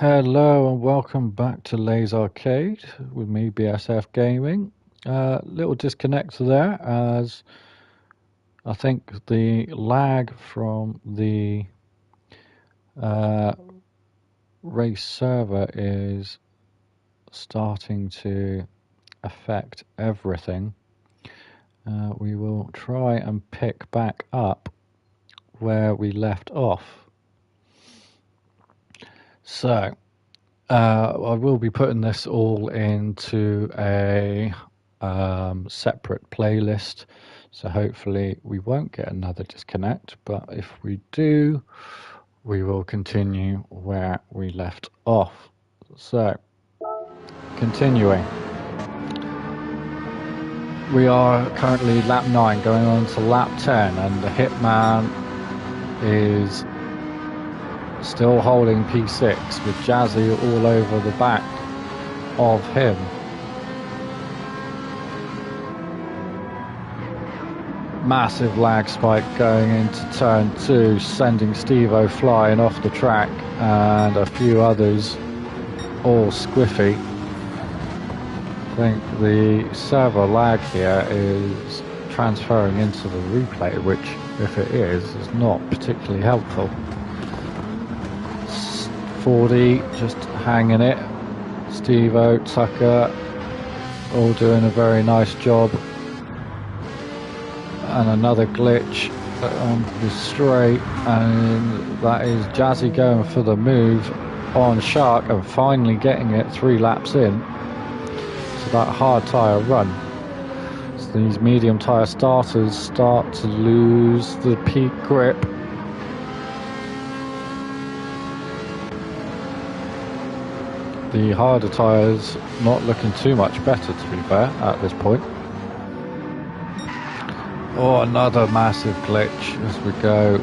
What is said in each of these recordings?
Hello and welcome back to LazArcade with me, BSF Gaming. Little disconnect there as I think the lag from the uh, race server is starting to affect everything. We will try and pick back up where we left off. So, I will be putting this all into a separate playlist, so hopefully we won't get another disconnect, but if we do, we will continue where we left off. So, continuing. We are currently lap 9 going on to lap 10, and the Hitman is still holding P6 with Jazzy all over the back of him. Massive lag spike going into turn 2, sending Steve-O flying off the track and a few others all squiffy. I think the server lag here is transferring into the replay, which if it is not particularly helpful. 40 just hanging it. Steve-O, Tucker all doing a very nice job. And another glitch on the straight, and that is Jazzy going for the move on Shark and finally getting it 3 laps in. So that hard tyre run. So these medium tyre starters start to lose the peak grip. The harder tyres not looking too much better, to be fair, at this point. Oh, another massive glitch as we go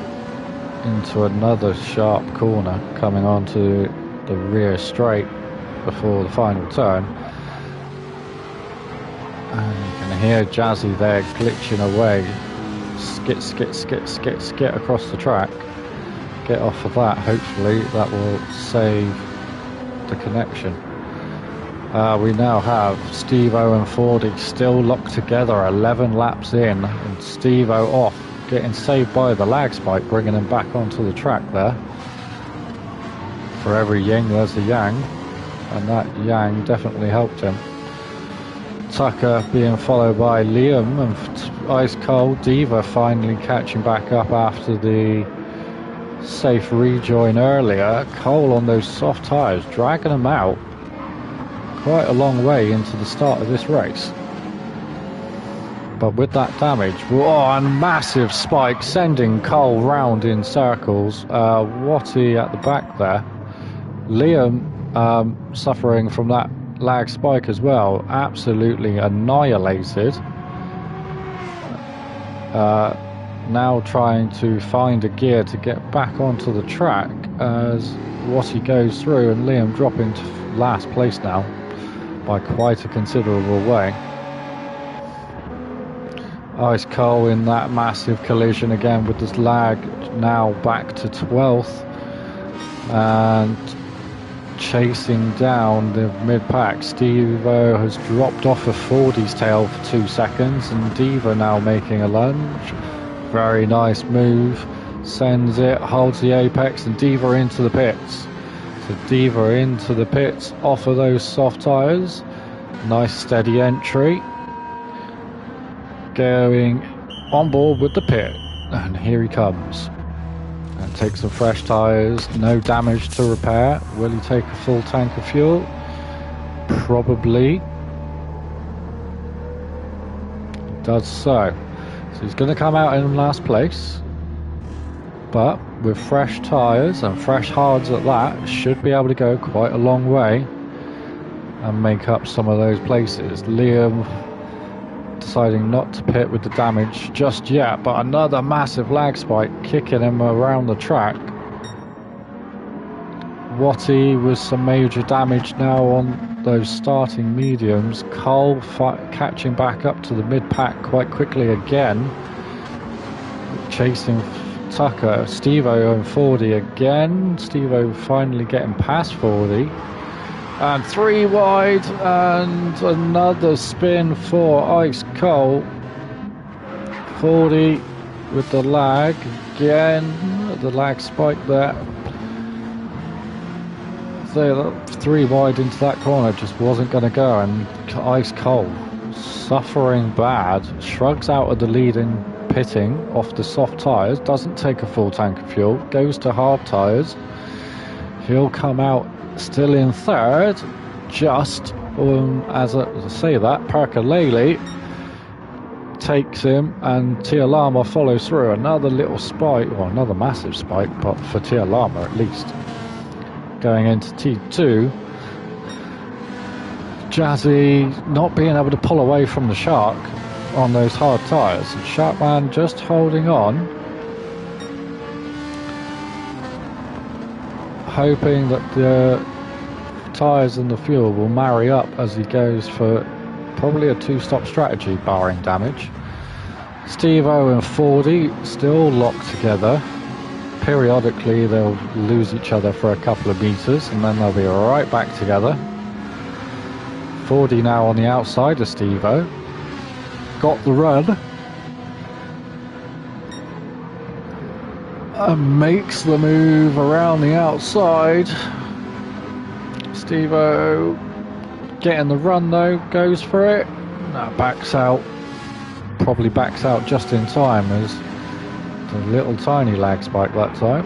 into another sharp corner coming onto the rear straight before the final turn. And you can hear Jazzy there glitching away. Skit, skit, skit, skit, skit across the track. Get off of that, hopefully that will save the connection. We now have Steve-O and Fordy still locked together 11 laps in, and Steve-O off, getting saved by the lag spike, bringing him back onto the track there. For every yin there's a yang, and that yang definitely helped him. Tucker being followed by Liam and Ice Cold. Diva finally catching back up after the safe rejoin earlier. Cole on those soft tyres, dragging him out quite a long way into the start of this race. But with that damage, oh, and massive spike sending Cole round in circles. Watty at the back there. Liam suffering from that lag spike as well, absolutely annihilated. Now trying to find a gear to get back onto the track as Watty goes through, and Liam dropping to last place now by quite a considerable way. Ice Cole in that massive collision again with this lag, now back to 12th and chasing down the mid-pack. Steve-O has dropped off of Fordy's tail for 2 seconds, and Diva now making a lunge. Very nice move, sends it, holds the apex, and Diva into the pits. So Diva into the pits off of those soft tyres. Nice steady entry. Going on board with the pit, and here he comes. And take some fresh tyres, no damage to repair. Will he take a full tank of fuel? Probably. He does so. So he's going to come out in last place. But with fresh tyres and fresh hards at that, should be able to go quite a long way and make up some of those places. Liam deciding not to pit with the damage just yet, but another massive lag spike kicking him around the track. Watty with some major damage now on those starting mediums. Cole catching back up to the mid-pack quite quickly again, chasing Tucker, Steve-O and Fordy again. Steve-O finally getting past Fordy. And 3 wide and another spin for Ice Cold. Fordy with the lag again. The lag spike there. So 3 wide into that corner just wasn't going to go, and Ice Cold, suffering bad, shrugs out of the lead in pitting off the soft tyres, doesn't take a full tank of fuel, goes to hard tyres. He'll come out still in third, just as I say that, Perkalele takes him and Tia Lama follows through. Another little spike, or another massive spike, but for Tia Lama at least. Going into T2, Jazzy not being able to pull away from the Shark on those hard tyres. And Sharkman just holding on, hoping that the tyres and the fuel will marry up as he goes for probably a 2-stop strategy, barring damage. Steve-O and Fordy still locked together. Periodically they'll lose each other for a couple of meters and then they'll be right back together. Fordy now on the outside of Steve-O. Got the run. And makes the move around the outside. Steve-O getting the run though, goes for it. No, backs out. Probably backs out just in time as a little tiny lag spike that time.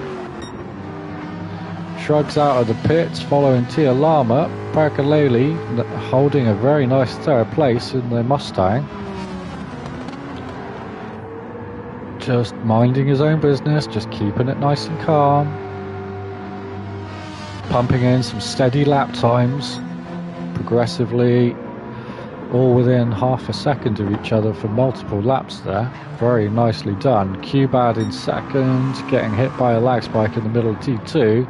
Shrugs out of the pits following Tia Lama. Perkalele holding a very nice third place in their Mustang. Just minding his own business, just keeping it nice and calm. Pumping in some steady lap times, progressively, all within half a second of each other for multiple laps there. Very nicely done. Q-Bad in second, getting hit by a lag spike in the middle of T2.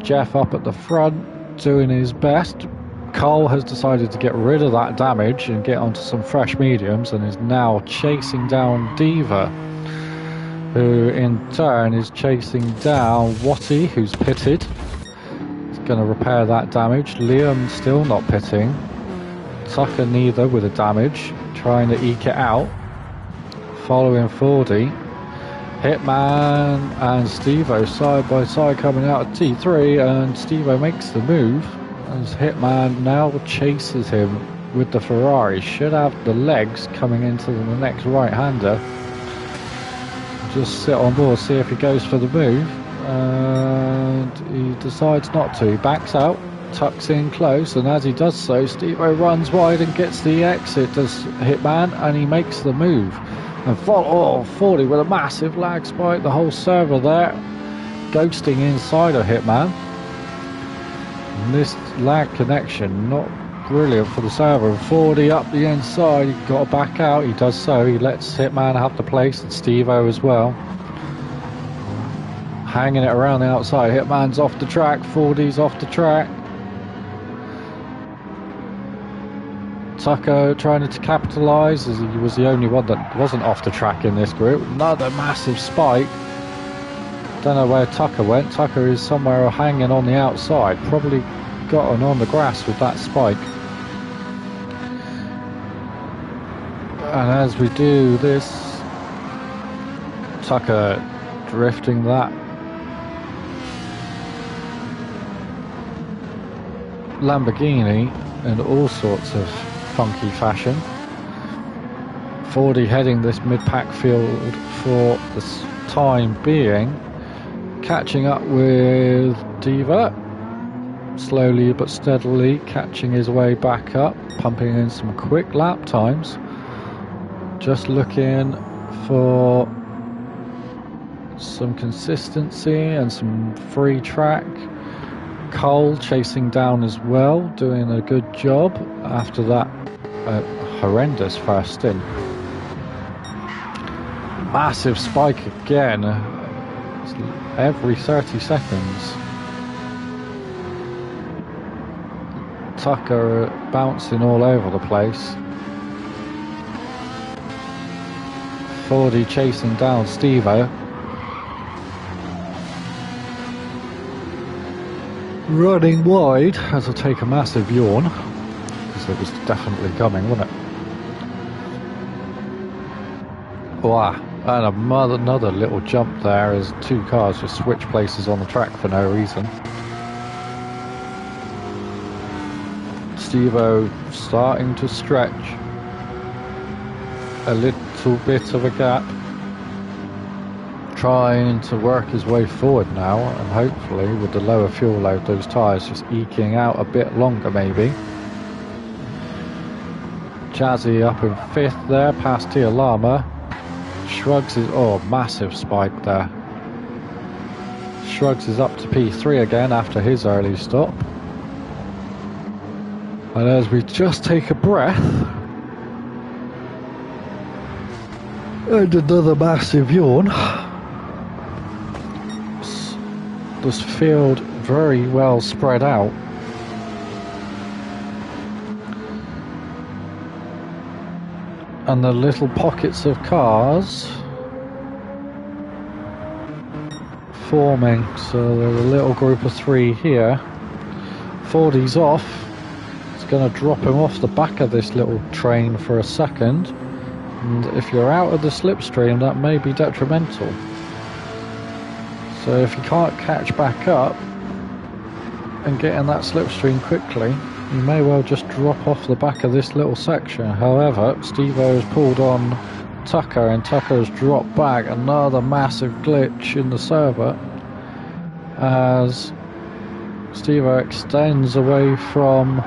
Jeff up at the front, doing his best. Cole has decided to get rid of that damage and get onto some fresh mediums and is now chasing down Diva, who in turn is chasing down Watty, who's pitted. He's going to repair that damage. Liam still not pitting. Tucker neither with a damage, trying to eke it out. Following Fordy. Hitman and Steve-O side by side coming out of T3, and Steve-O makes the move as Hitman now chases him with the Ferrari. Should have the legs coming into the next right-hander. Just sit on board, see if he goes for the move, and he decides not to. He backs out, tucks in close, and as he does so, Steve-O runs wide and gets the exit, does Hitman, and he makes the move. And Fordy with a massive lag spike, the whole server there, ghosting inside of Hitman. And this lag connection, not brilliant for the server. Fordy up the inside, he's got to back out, he does so, he lets Hitman have the place, and Steve-O as well. Hanging it around the outside, Hitman's off the track, Fordy's off the track. Tucker trying to capitalise as he was the only one that wasn't off the track in this group. Another massive spike. Don't know where Tucker went. Tucker is somewhere hanging on the outside. Probably gotten on the grass with that spike. And as we do this, Tucker drifting that Lamborghini in all sorts of funky fashion. Fordy heading this mid-pack field for the time being, catching up with Diva, slowly but steadily catching his way back up, pumping in some quick lap times, just looking for some consistency and some free track. Cole chasing down as well, doing a good job after that horrendous first stint. Massive spike again, every 30 seconds. Tucker bouncing all over the place. Fordy chasing down Steve-O. running wide as I take a massive yawn, because it was definitely coming, wasn't it? Wow, and another little jump there as two cars just switch places on the track for no reason. Steve-O starting to stretch a little bit of a gap, trying to work his way forward now, and hopefully with the lower fuel load those tyres just eking out a bit longer maybe. Jazzy up in 5th there, past Tia Lama. Shrugs his, oh, massive spike there. Shrugs is up to P3 again after his early stop. And as we just take a breath, and another massive yawn, this field very well spread out. And the little pockets of cars forming, so there's a little group of 3 here. Fordy's off. It's going to drop him off the back of this little train for a second, and if you're out of the slipstream that may be detrimental. So if you can't catch back up and get in that slipstream quickly, you may well just drop off the back of this little section. However, Steve-O has pulled on Tucker, and Tucker has dropped back. Another massive glitch in the server as Steve-O extends away from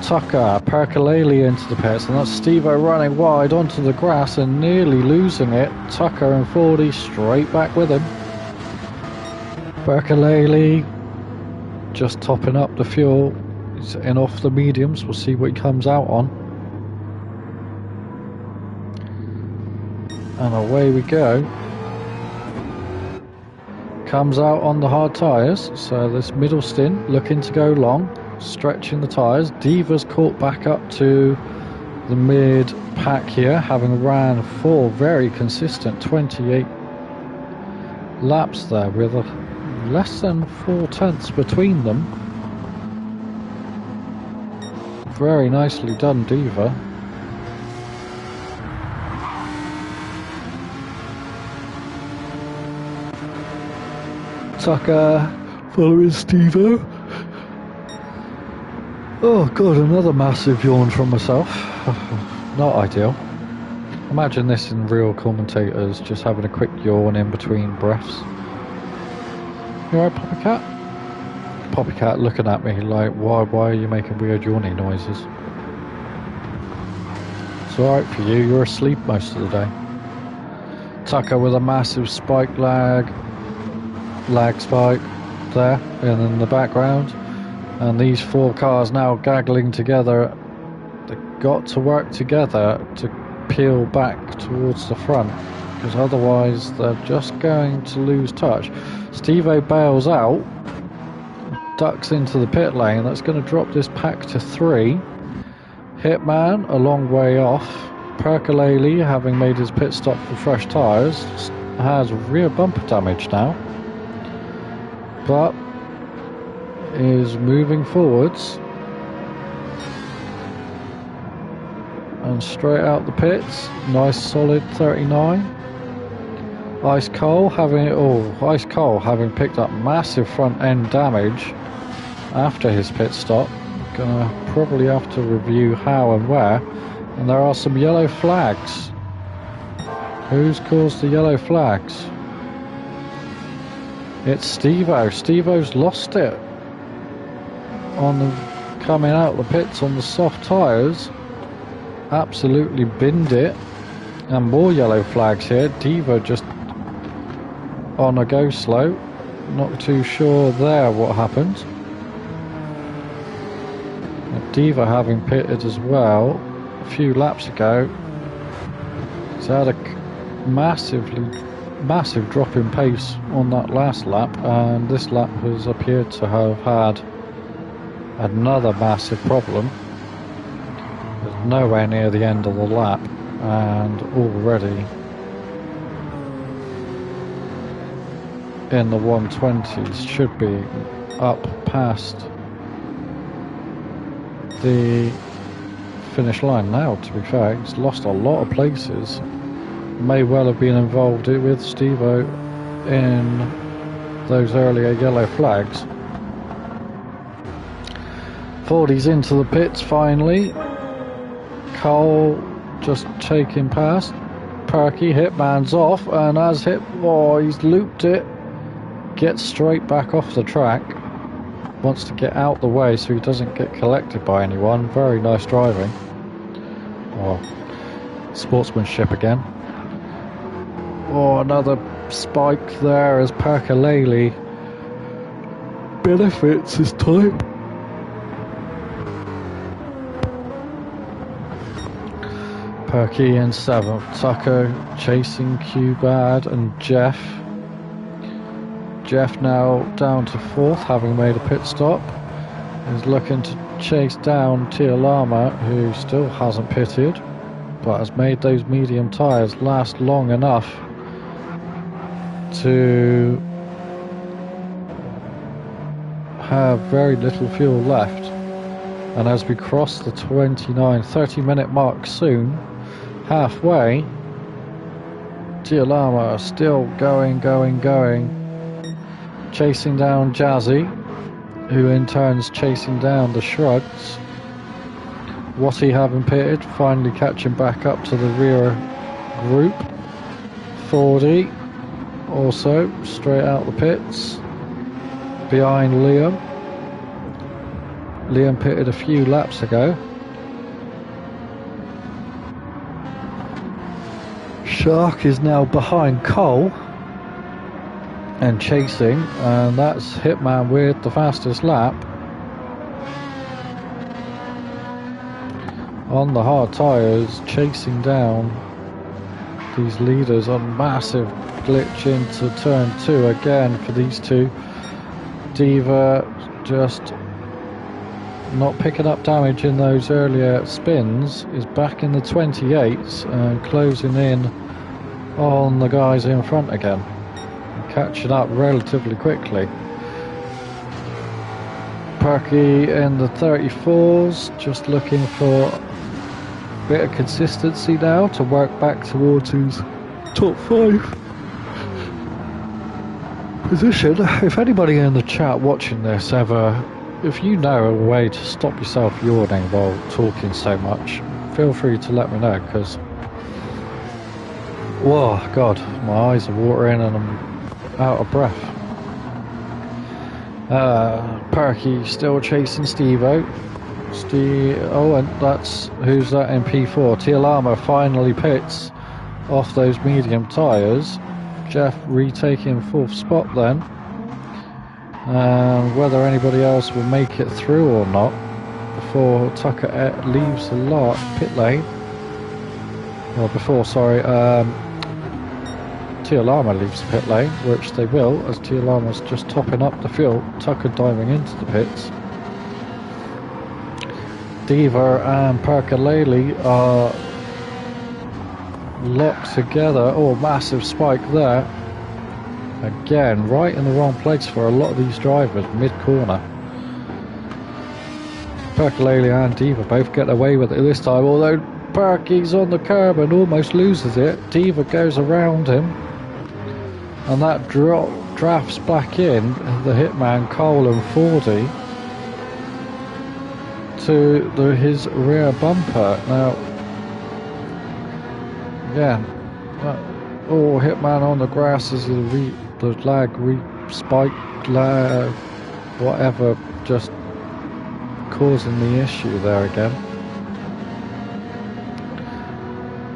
Tucker. Percolele into the pits, and that's Steve-O running wide onto the grass and nearly losing it. Tucker and Fordy straight back with him. Percolele just topping up the fuel. He's in off the mediums. We'll see what he comes out on. And away we go. Comes out on the hard tyres. So this middle stint looking to go long. Stretching the tyres. Diva's caught back up to the mid pack here, having ran 4 very consistent 28 laps there with less than 4 tenths between them. Very nicely done, Diva. Tucker following Steve-O. Oh god, another massive yawn from myself. Not ideal. Imagine this in real commentators, just having a quick yawn in between breaths. You alright, Poppycat? Poppycat looking at me like, why are you making weird yawning noises? It's alright for you, you're asleep most of the day. Tucker with a massive spike lag spike there, and in the background. And these 4 cars now gaggling together. They've got to work together to peel back towards the front, because otherwise they're just going to lose touch. Steve-O bails out, ducks into the pit lane. That's going to drop this pack to 3. Hitman a long way off. Percolele, having made his pit stop for fresh tyres, has rear bumper damage now, but is moving forwards and straight out the pits. Nice solid 39. Ice Cole having picked up massive front end damage after his pit stop. Gonna probably have to review how and where. And there are some yellow flags. Who's caused the yellow flags? It's Steve-O. Steve-O's lost it on the coming out the pits on the soft tyres. Absolutely binned it. And more yellow flags here. Diva just on a go slow. Not too sure there what happened. Diva having pitted as well a few laps ago. He's had a massive drop in pace on that last lap, and this lap has appeared to have had another massive problem. There's nowhere near the end of the lap, and already in the 120s. Should be up past the finish line now, to be fair. He's lost a lot of places. May well have been involved with Steve-O in those earlier yellow flags. Fordy's into the pits finally. Cole just taking past. Perky, Hitman's off, and as he's looped it. Gets straight back off the track. Wants to get out the way so he doesn't get collected by anyone. Very nice driving. Oh, sportsmanship again. Oh, another spike there as Perkalele benefits his time. Perky in 7th. Tucker chasing Q-Bad and Jeff. Jeff now down to 4th, having made a pit stop. He's looking to chase down Tialama, who still hasn't pitted, but has made those medium tyres last long enough to have very little fuel left. And as we cross the 30 minute mark soon, halfway, Tialama still going, chasing down Jazzy, who in turn's chasing down the Shrugs. Watty having pitted, finally catching back up to the rear group. Fordy also straight out the pits, behind Liam. Liam pitted a few laps ago. Shark is now behind Cole and chasing, and that's Hitman with the fastest lap. On the hard tyres, chasing down these leaders on massive glitch into turn 2 again for these two. Diva just not picking up damage in those earlier spins, is back in the 28s and closing in on the guys in front again, catching up relatively quickly. Perky in the 34s, just looking for a bit of consistency now to work back towards his top 5 position. If anybody in the chat watching this if you know a way to stop yourself yawning while talking so much, feel free to let me know, because whoa, God, my eyes are watering and I'm out of breath. Perky still chasing Steve-O. And that's, who's that in P4? Tialama finally pits off those medium tyres. Jeff retaking 4th spot then. Whether anybody else will make it through or not before Tucker leaves the pit lane. Tialama leaves the pit lane, which they will, as Tialama's just topping up the field. Tucker diving into the pits. Diva and Perkalele are locked together. Oh, massive spike there. Again, right in the wrong place for a lot of these drivers, mid-corner. Perkalele and Diva both get away with it this time, although Perky's on the curb and almost loses it. Diva goes around him, and that drafts back in the Hitman Cole and Fordy to his rear bumper. Now, again, Hitman on the grass is the lag, spike, whatever, just causing the issue there again.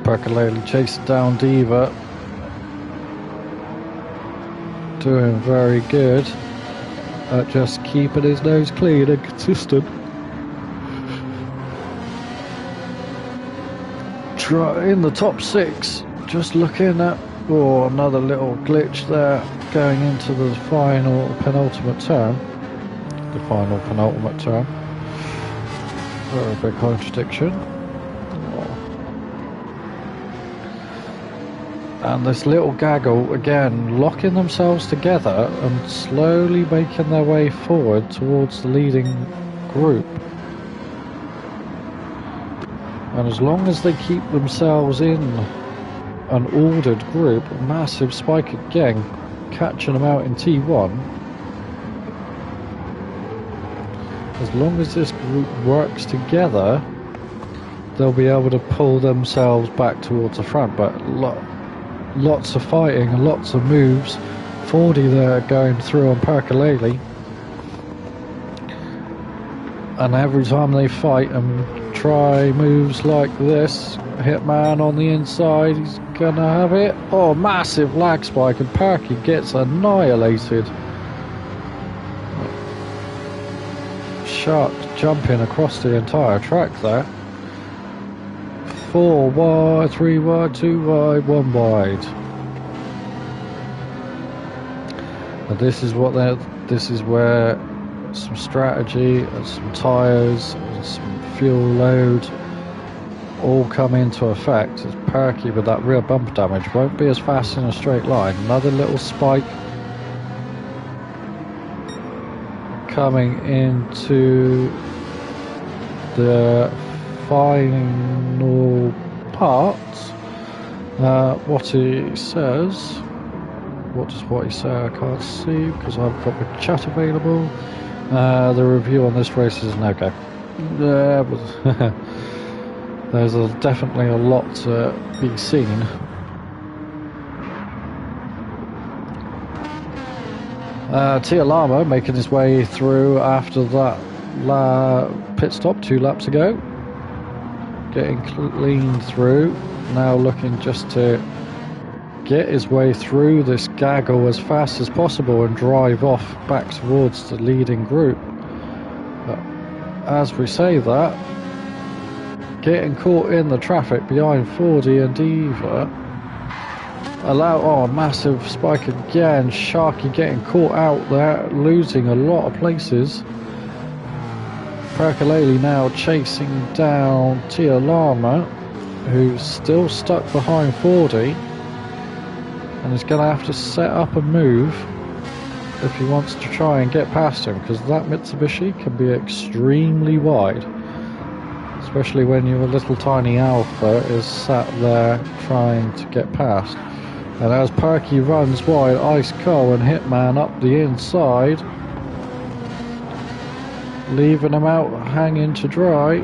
Perkalele chasing down Diva, doing very good at just keeping his nose clean and consistent. In the top 6, just looking at another little glitch there going into the penultimate turn. Very big contradiction. And this little gaggle, again, locking themselves together and slowly making their way forward towards the leading group. And as long as they keep themselves in an ordered group, a massive spike again, catching them out in T1. As long as this group works together, they'll be able to pull themselves back towards the front. But lots of fighting and lots of moves. 40 there going through on Percolele. And every time they fight and try moves like this, Hitman on the inside, he's gonna have it. Oh, massive lag spike, and Perky gets annihilated. Shark jumping across the entire track there. 4 wide, 3 wide, 2 wide, 1 wide. And this is where some strategy and some tyres and some fuel load all come into effect, as Perky with that rear bumper damage won't be as fast in a straight line. Another little spike coming into the final part. What he says, what he say? I can't see because I've got the chat available. The review on this race is no go. There's definitely a lot to be seen. Tia Lama making his way through after that pit stop 2 laps ago. Getting clean through. Now looking just to get his way through this gaggle as fast as possible and drive off back towards the leading group. But as we say that, getting caught in the traffic behind 40 and Diva. Massive spike again. Sharky getting caught out there, losing a lot of places. Percolele now chasing down Tia Lama, who's still stuck behind 40. And he's going to have to set up a move if he wants to try and get past him, because that Mitsubishi can be extremely wide, especially when your little tiny Alpha is sat there trying to get past. And as Perky runs wide, Ice Cole and Hitman up the inside, leaving him out hanging to dry.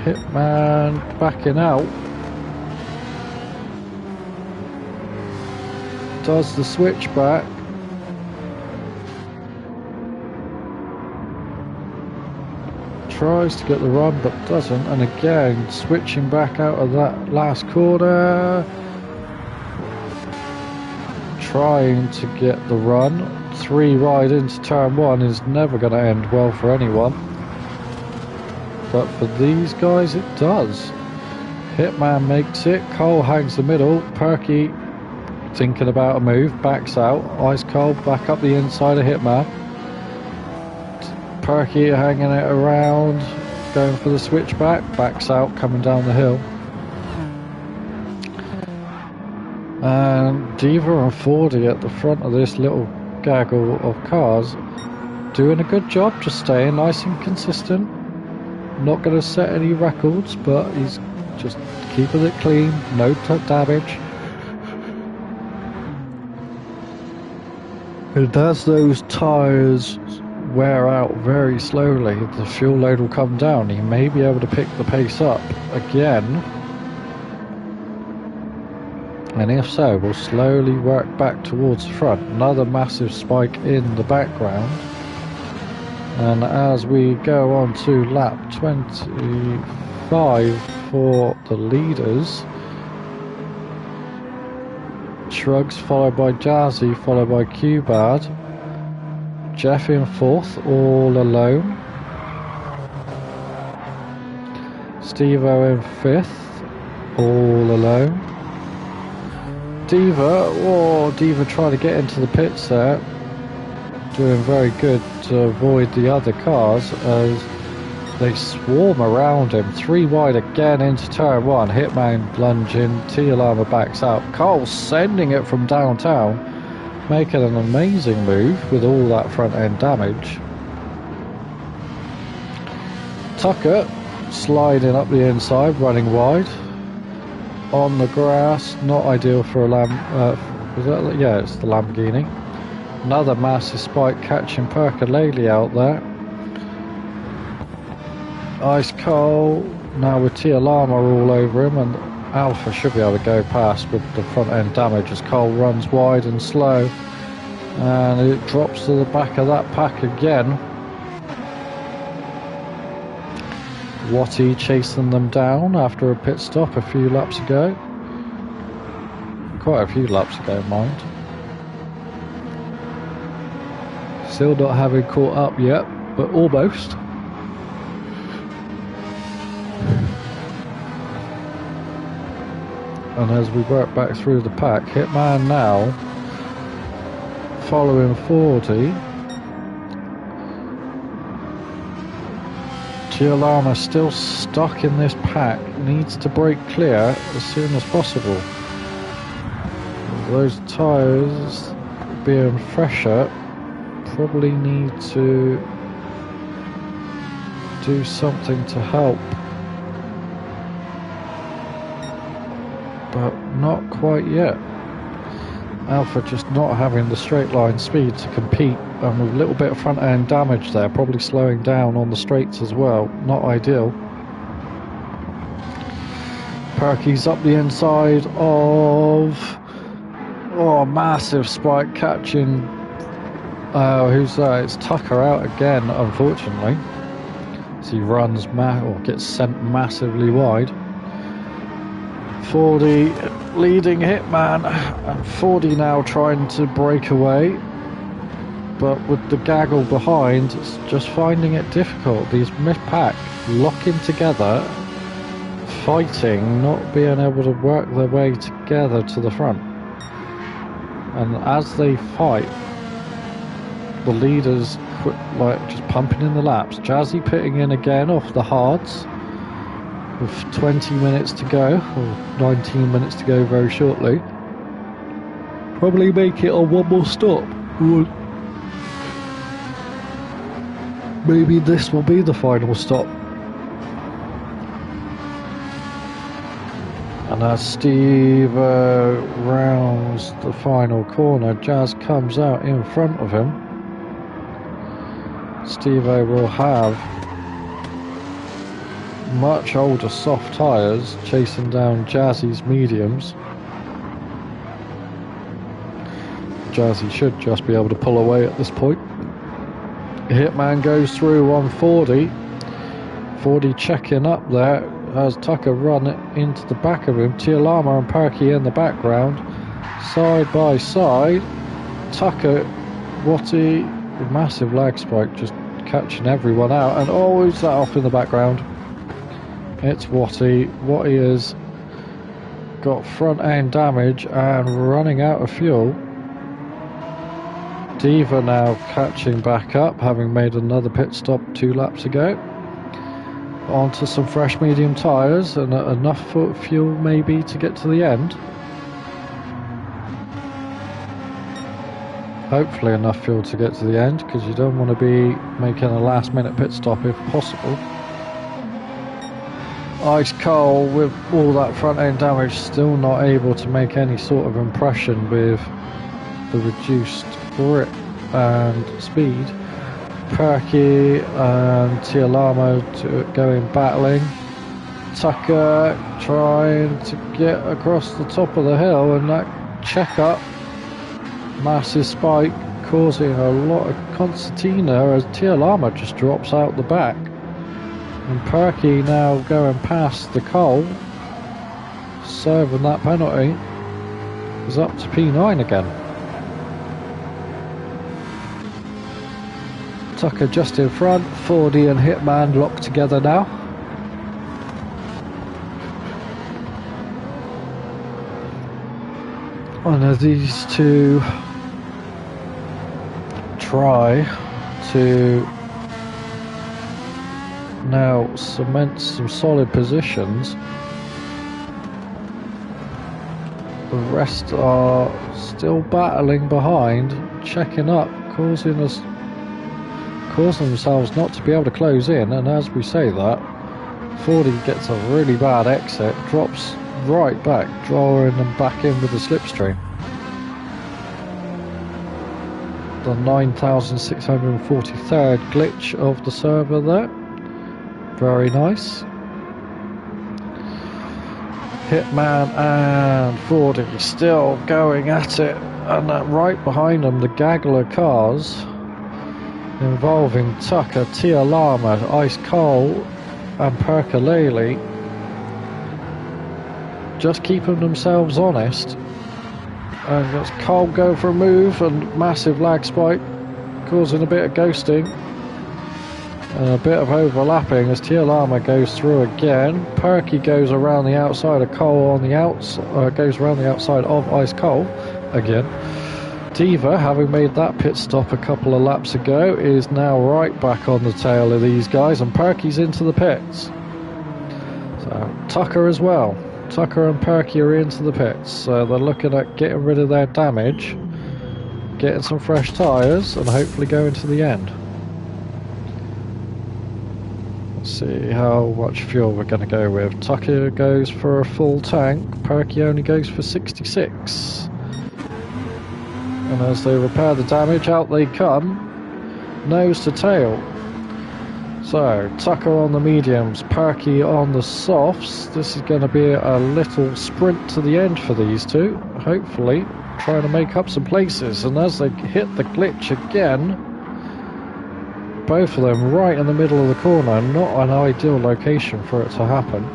Hitman backing out. Does the switchback. Tries to get the run but doesn't, and again switching back out of that last corner, trying to get the run. 3 wide into turn 1 is never going to end well for anyone, but for these guys it does. Hitman makes it, Cole hangs the middle, Perky thinking about a move, backs out, Ice Cold back up the inside of Hitman. Perky hanging it around, going for the switchback, backs out, coming down the hill. And Diva and 40 at the front of this little gaggle of cars, doing a good job, just staying nice and consistent. Not going to set any records, but he's just keeping it clean, no damage. And as those tyres wear out very slowly, the fuel load will come down. He may be able to pick the pace up again. And if so, we'll slowly work back towards the front. Another massive spike in the background. And as we go on to lap 25 for the leaders, Shrugs followed by Jazzy, followed by Q-Bad. Jeff in 4th, all alone. Steve-O in 5th, all alone. Diva trying to get into the pits there. Doing very good to avoid the other cars, as They swarm around him. 3 wide again into turn 1. Hitman lunging. Tialama backs out. Cole sending it from downtown, making an amazing move with all that front end damage. Tucker sliding up the inside, running wide. On the grass, not ideal for a yeah, it's the Lamborghini. Another massive spike catching Percolele out there. Ice Cold now with Tialama all over him, and Alpha should be able to go past with the front end damage as Cole runs wide and slow, and it drops to the back of that pack again. Watty chasing them down after a pit stop a few laps ago. Quite a few laps ago, mind. Still not having caught up yet, but almost. And as we work back through the pack, Hitman now following 40. Tialama still stuck in this pack, needs to break clear as soon as possible. Those tyres being fresher probably need to do something to help, but not quite yet. Alpha just not having the straight line speed to compete, and with a little bit of front end damage there, probably slowing down on the straights as well. Not ideal. Perky's up the inside of... Oh, massive spike catching... who's that? It's Tucker out again, unfortunately. So he runs or gets sent massively wide. 40 leading Hitman, and 40 now trying to break away, but with the gaggle behind, it's just finding it difficult. These mid-pack locking together, fighting, not being able to work their way together to the front. And as they fight, the leaders quit, like just pumping in the laps. Jazzy pitting in again off the hards with 20 minutes to go, or 19 minutes to go very shortly. Probably make it on one more stop. Maybe this will be the final stop. And as Steve rounds the final corner, Jazz comes out in front of him. Steve will have much older soft tyres chasing down Jazzy's mediums. Jazzy should just be able to pull away at this point. Hitman goes through on 40. 40 checking up there as Tucker run into the back of him. Tialama and Perky in the background, side by side. Tucker, Watty, massive lag spike, just catching everyone out. And oh, who's that off in the background? It's Watty. Watty has got front end damage and running out of fuel. Diva now catching back up, having made another pit stop 2 laps ago. Onto some fresh medium tyres and enough fuel maybe to get to the end. Hopefully enough fuel to get to the end, because you don't want to be making a last minute pit stop if possible. Ice Cold with all that front end damage, still not able to make any sort of impression with the reduced grip and speed. Perky and Tialama going battling. Tucker trying to get across the top of the hill, and that check up, massive spike causing a lot of concertina as Tialama just drops out the back. And Perky now going past the Cole, serving that penalty, is up to P9 again. Tucker just in front, 40 and Hitman locked together now. And as these two try to now cements some solid positions. The rest are still battling behind, checking up, causing themselves not to be able to close in. And as we say that, 40 gets a really bad exit, drops right back, drawing them back in with the slipstream. The 9643rd glitch of the server there. Very nice. Hitman and 40 still going at it, and right behind them the gaggle of cars involving Tucker, Tia Lama, Ice Cole and Percolele, just keeping themselves honest. And that's Cole go for a move, and massive lag spike causing a bit of ghosting and a bit of overlapping as Tia Lama goes through again. Perky goes around the outside of Cole on the goes around the outside of Ice Cole again. Diva, having made that pit stop a couple of laps ago, is now right back on the tail of these guys, and Perky's into the pits. So Tucker as well. Tucker and Perky are into the pits, so they're looking at getting rid of their damage, getting some fresh tyres, and hopefully going to the end. Let's see how much fuel we're going to go with. Tucker goes for a full tank, Perky only goes for 66. And as they repair the damage, out they come, nose to tail. So, Tucker on the mediums, Perky on the softs. This is going to be a little sprint to the end for these two, hopefully trying to make up some places. And as they hit the glitch again, both of them right in the middle of the corner, not an ideal location for it to happen.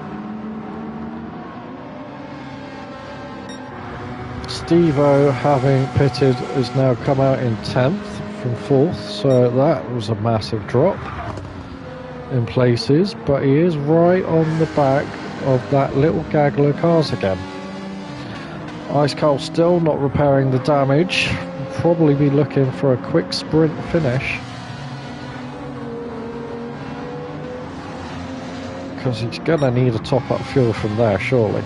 Steve-O, having pitted, has now come out in 10th from 4th, so that was a massive drop in places, but he is right on the back of that little gaggle of cars again. Ice Cold still not repairing the damage, probably be looking for a quick sprint finish, because he's gonna need a top up fuel from there surely.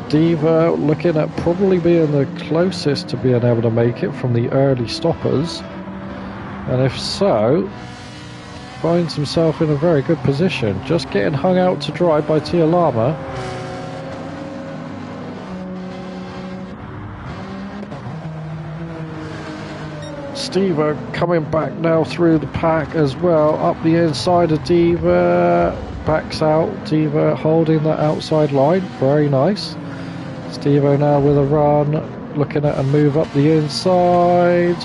Diva looking at probably being the closest to being able to make it from the early stoppers, and if so, finds himself in a very good position, just getting hung out to dry by Tia Lama. Steve coming back now through the pack as well, up the inside of Diva, backs out, Diva holding that outside line, very nice. Steve-O now with a run, looking at a move up the inside,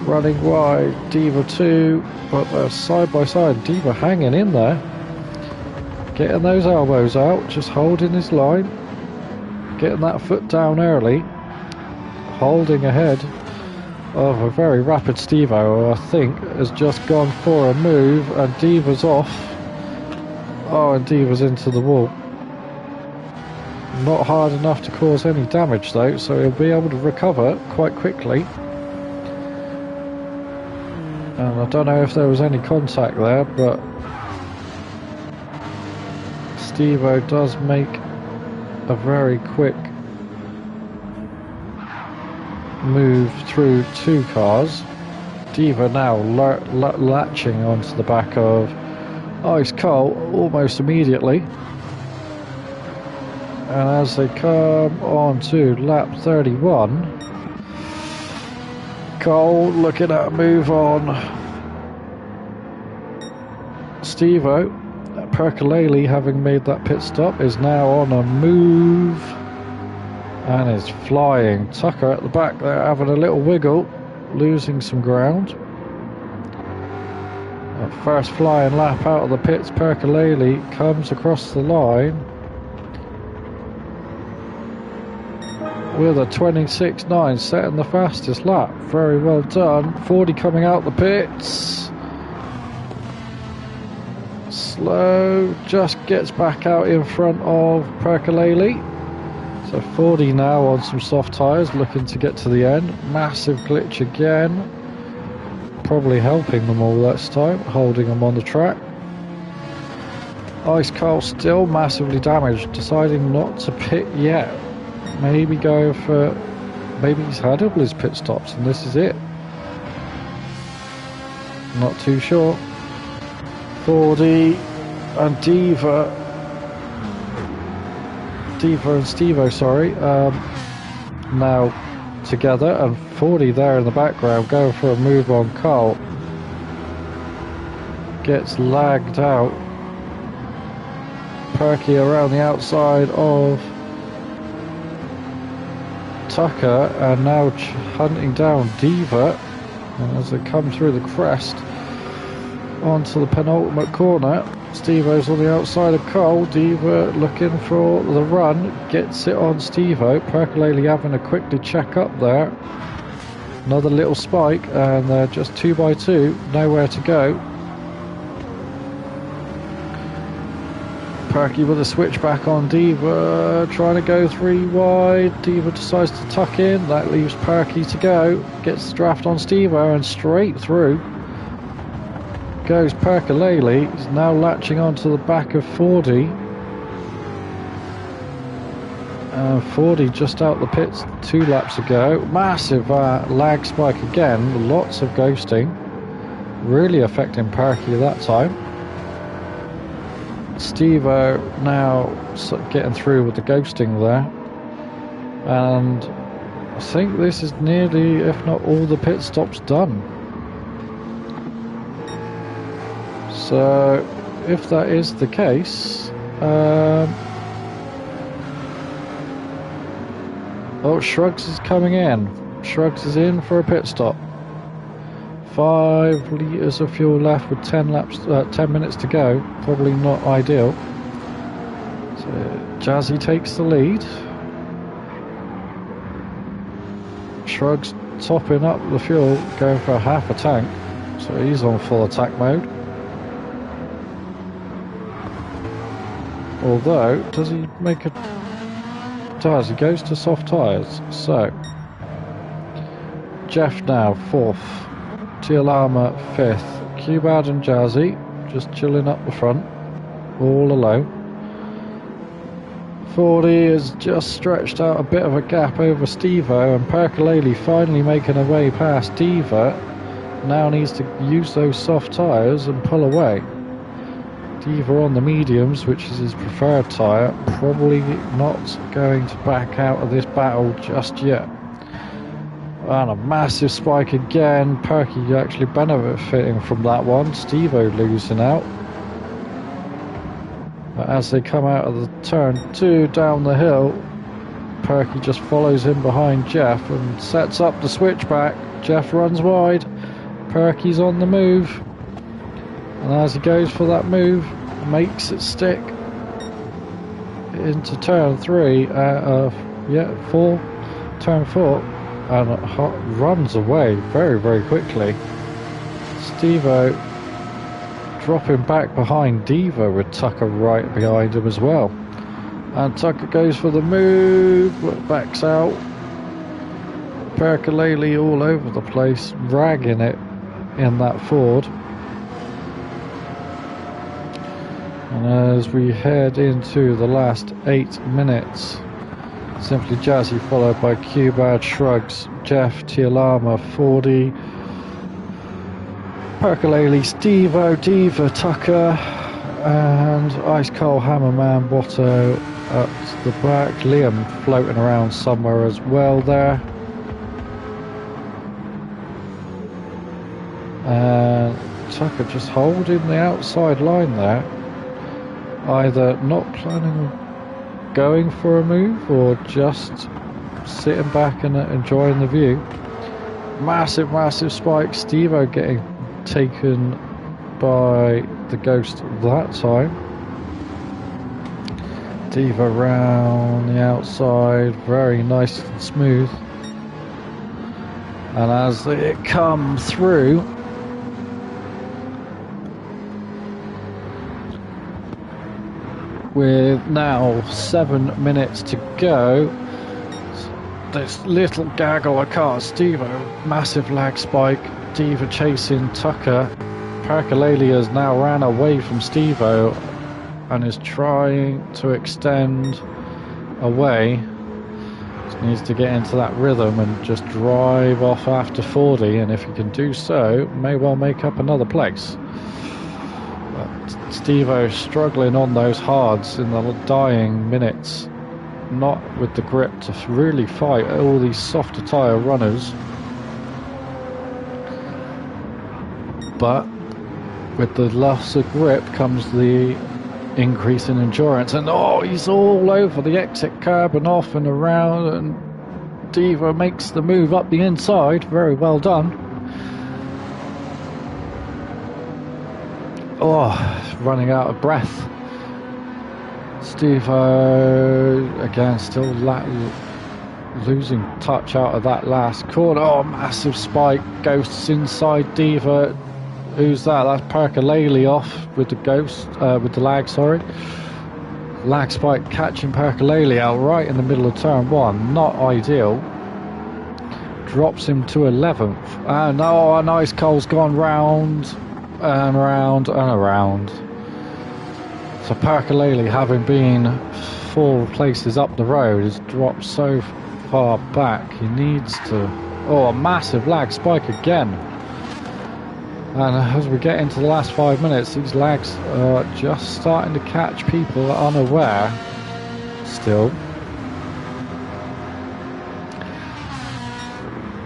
running wide, Diva 2, but they're side by side, Diva hanging in there, getting those elbows out, just holding his line, getting that foot down early, holding ahead of a very rapid Steve-O, who I think has just gone for a move, and Diva's off. Oh, and Diva's into the wall. Not hard enough to cause any damage though, so he'll be able to recover quite quickly. And I don't know if there was any contact there, but Steve-O does make a very quick move through two cars. Diva now latching onto the back of Ice Cold almost immediately. And as they come on to lap 31, Cole looking at a move on Steve-O. Percolele, having made that pit stop, is now on a move and is flying. Tucker at the back there having a little wiggle, losing some ground. First flying lap out of the pits, Percolele comes across the line with a 26.9, setting the fastest lap. Very well done. 40 coming out the pits. Slow, just gets back out in front of Percolele. So 40 now on some soft tyres, looking to get to the end. Massive glitch again. Probably helping them all this time, holding them on the track. Ice Cold still massively damaged, deciding not to pit yet. Maybe go for... Maybe he's had all his pit stops and this is it. Not too sure. 4D and Diva and Stevo, sorry, now together, and 40 there in the background going for a move on Cole. Gets lagged out. Perky around the outside of Tucker and now hunting down Diva, and as they come through the crest onto the penultimate corner, Stevo's on the outside of Cole. Diva looking for the run, gets it on Stevo. Percolele having to quickly check up there. Another little spike, and they're just 2x2, nowhere to go. Perky with a switchback on Diva, trying to go 3 wide. Diva decides to tuck in, that leaves Perky to go. Gets the draft on Stevo and straight through goes Percolele. He's now latching onto the back of 40. 40 just out the pits 2 laps ago. Massive lag spike again, lots of ghosting. Really affecting Perky that time. Stevo now getting through with the ghosting there. And I think this is nearly, if not all the pit stops done. So, if that is the case, oh, Shrugs is coming in. Shrugs is in for a pit stop. 5 litres of fuel left with 10 minutes to go. Probably not ideal. So, Jazzy takes the lead. Shrugs topping up the fuel, going for a half a tank. So he's on full attack mode. Although, does he make a... Does, he goes to soft tyres. So, Jeff now 4th, Tialama 5th, Cubad and Jazzy just chilling up the front, all alone. 40 has just stretched out a bit of a gap over Stevo, and Percolele finally making her way past Diva. Now needs to use those soft tyres and pull away. Diva on the mediums, which is his preferred tyre, probably not going to back out of this battle just yet. And a massive spike again. Perky actually benefiting from that one. Stevo losing out. But as they come out of the turn 2 down the hill, Perky just follows in behind Jeff and sets up the switchback. Jeff runs wide. Perky's on the move. And as he goes for that move, makes it stick into turn 3, turn 4, and runs away very, very quickly. Stevo dropping back behind Diva with Tucker right behind him as well. And Tucker goes for the move, but backs out. Percolele all over the place, dragging it in that Ford. And as we head into the last 8 minutes, Simply Jazzy followed by Cubad, Shrugs, Jeff, Tialama, 40, Percolele, Stevo, Diva, Tucker, and Ice Cold Hammerman, Watto at the back. Liam floating around somewhere as well there. And Tucker just holding the outside line there. Either not planning on going for a move or just sitting back and enjoying the view. Massive, massive spike. Stevo getting taken by the ghost that time. Diva round the outside, very nice and smooth. And as it comes through, with now 7 minutes to go, this little gaggle of cars, Stevo, massive lag spike, Diva chasing Tucker. Percolele has now ran away from Stevo and is trying to extend away. Just needs to get into that rhythm and just drive off after 40, and if he can do so, may well make up another place. But Steve-O struggling on those hards in the dying minutes, not with the grip to really fight all these softer tyre runners. But with the loss of grip comes the increase in endurance, and oh, he's all over the exit curb and off and around, and Diva makes the move up the inside. Very well done. Oh, running out of breath. Steve again still losing touch out of that last corner. Oh, massive spike, ghosts inside Diva. Who's that? That's Percolele off with the ghost, with the lag, sorry. Lag spike catching Percolele out right in the middle of turn 1. Not ideal. Drops him to 11th. And oh, a nice Cole's gone round and round and around. So Percolele, having been 4 places up the road, has dropped so far back. He needs to... Oh, a massive lag spike again. And as we get into the last 5 minutes, these lags are just starting to catch people unaware still.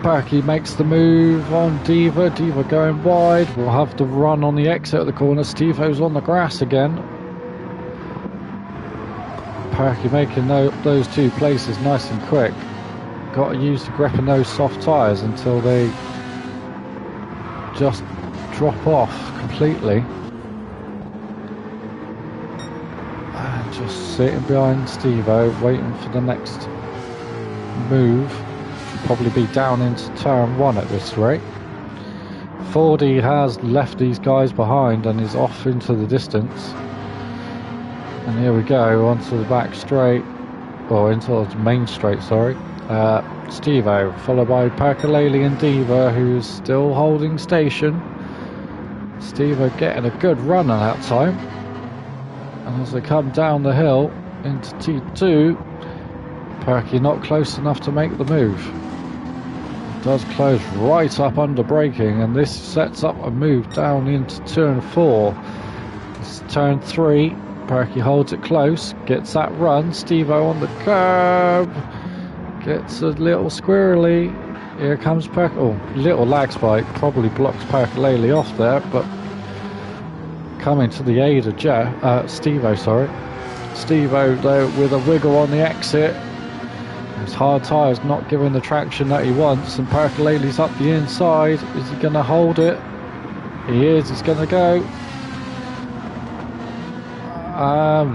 Perky makes the move on Diva. Diva going wide. We'll have the run on the exit of the corner. Steve-O's on the grass again. Perky making those 2 places nice and quick. Got to use the grip on those soft tyres until they just drop off completely. And just sitting behind Steve-O, waiting for the next move. Should probably be down into turn 1 at this rate. Fordy has left these guys behind and is off into the distance. And here we go, onto the back straight, or into the main straight, sorry. Steve-O, followed by Percolele and Diva, who's still holding station. Steve-O getting a good run at that time. And as they come down the hill into T2, Perky not close enough to make the move. Does close right up under braking, and this sets up a move down into turn 4. It's turn 3. Perky holds it close, gets that run. Steve-O on the curb, gets a little squirrely. Here comes Perky. Oh, little lag spike, probably blocks Percolele off there, but coming to the aid of Steve-O, sorry. Steve-O though with a wiggle on the exit. His hard tyres not giving the traction that he wants, and Percolele's up the inside. Is he going to hold it? He is. He's going to go.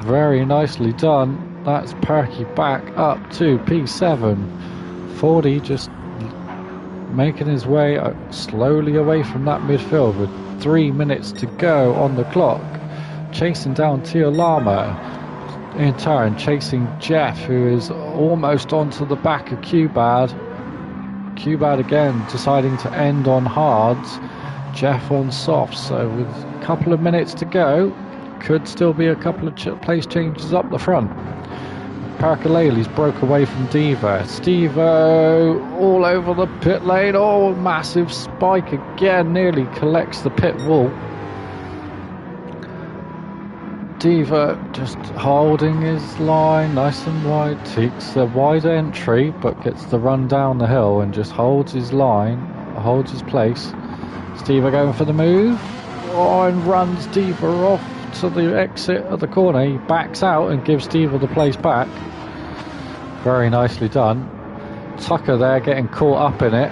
Very nicely done. That's Perky back up to P7. 40 just making his way slowly away from that midfield with 3 minutes to go on the clock. Chasing down Tiolama. In turn, chasing Jeff, who is almost onto the back of Cubad. Cubad again deciding to end on hards. Jeff on softs. So with a couple of minutes to go, could still be a couple of place changes up the front. Percolele's broke away from Diva. Steve-O all over the pit lane. Oh, massive spike again. Nearly collects the pit wall. Diva just holding his line nice and wide. Takes the wide entry, but gets the run down the hill and just holds his line, holds his place. Steve-O going for the move. Oh, and runs Diva off to the exit of the corner. He backs out and gives Diva the place back. Very nicely done. Tucker there getting caught up in it,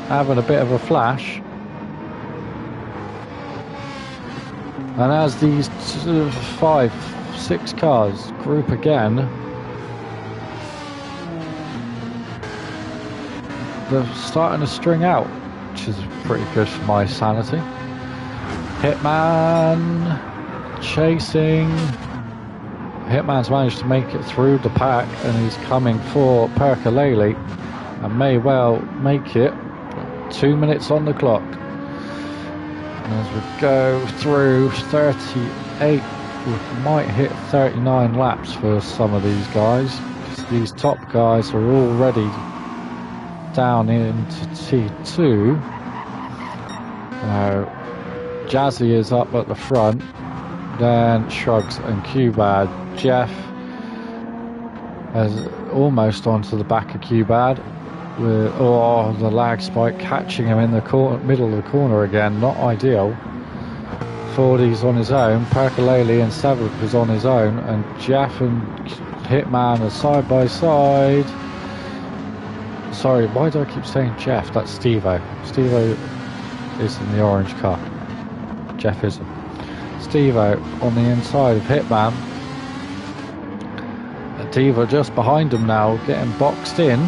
having a bit of a flash. And as these 5, 6 cars group again, they're starting to string out, which is pretty good for my sanity. Hitman chasing. Hitman's managed to make it through the pack, and he's coming for Percolele and may well make it. 2 minutes on the clock. And as we go through 38 38, we might hit 39 laps for some of these guys. These top guys are already down into T2. Jazzy is up at the front, then Shrugs and Cubad. Jeff is almost onto the back of Cubad with the lag spike catching him in the middle of the corner again. Not ideal. Fordy's on his own, Percolele and Seventh is on his own, and Jeff and Hitman are side by side. Sorry, why do I keep saying Jeff? That's Steve-O. Steve-O is in the orange car. Jeff isn't. Steve-O on the inside of Hitman. Diva just behind him now, getting boxed in.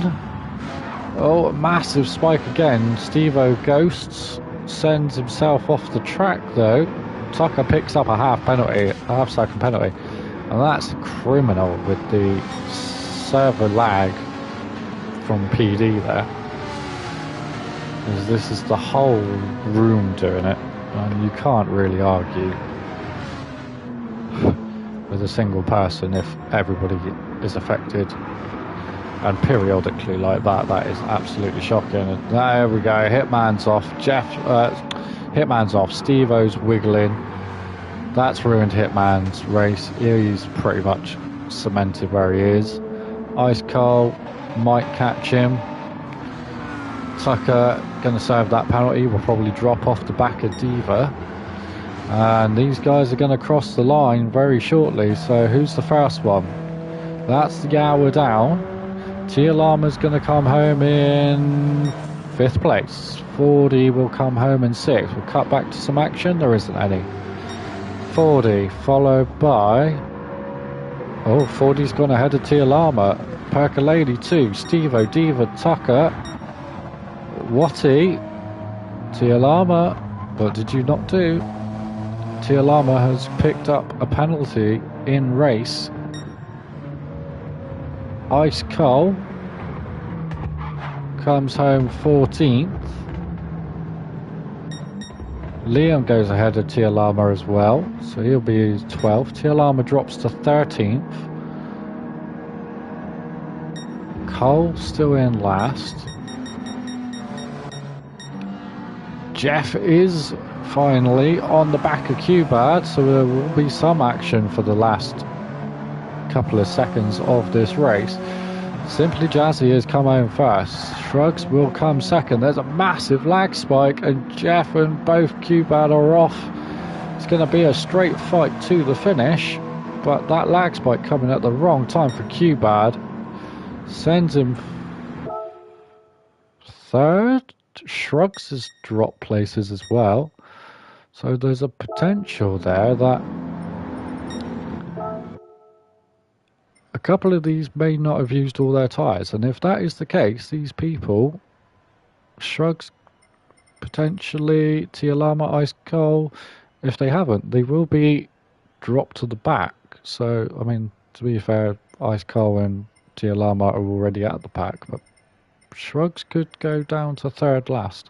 Oh, massive spike again. Steve-O ghosts, sends himself off the track though. Tucker picks up a half-second penalty. And that's criminal with the server lag from PD there. Because this is the whole room doing it. And you can't really argue with a single person if everybody is affected. And periodically like that, that is absolutely shocking. And there we go, Hitman's off. Hitman's off. Steve-O's wiggling. That's ruined Hitman's race. He's pretty much cemented where he is. Ice Cold might catch him. Tucker going to serve that penalty. Will probably drop off the back of Diva. And these guys are going to cross the line very shortly. So who's the first one? That's the hour down. Tia Lama's going to come home in 5th place. Fordy will come home in 6th. We'll cut back to some action. There isn't any. Fordy followed by... Oh, Fordy's gone ahead of Tia Lama. Percolele 2. Steve-O, Diva, Tucker. Watty. Tia Lama. What did you not do? Tia Lama has picked up a penalty in race. Ice Cole comes home 14th. Liam goes ahead of Tia Lama as well, so he'll be 12th. Tia Lama drops to 13th. Cole still in last. Jeff is finally on the back of Cubad, so there will be some action for the last couple of seconds of this race. Simply Jazzy has come home first. Shrugs will come second. There's a massive lag spike and Jeff and both Cubad are off. It's going to be a straight fight to the finish, but that lag spike coming at the wrong time for Cubad sends him third. Shrugs has dropped places as well, so there's a potential there that a couple of these may not have used all their tyres, and if that is the case, these people, Shrugs, potentially Tia Lama, Ice Cold, if they haven't, they will be dropped to the back. So, I mean, to be fair, Ice Cold and Tia Lama are already at the pack, but Shrugs could go down to third last.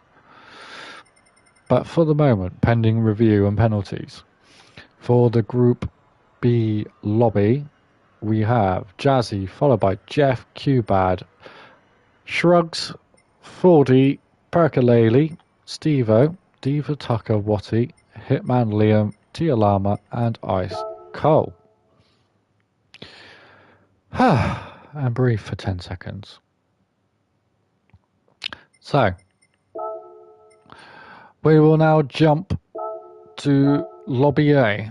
But for the moment, pending review and penalties, for the Group B lobby, we have Jazzy, followed by Jeff, Cubad, Shrugs, Fordy, Percolele, Steve-O, Diva, Tucker, Watty, Hitman, Liam, Tia Lama, and Ice Cole. And breathe for 10 seconds. So, we will now jump to Lobby A.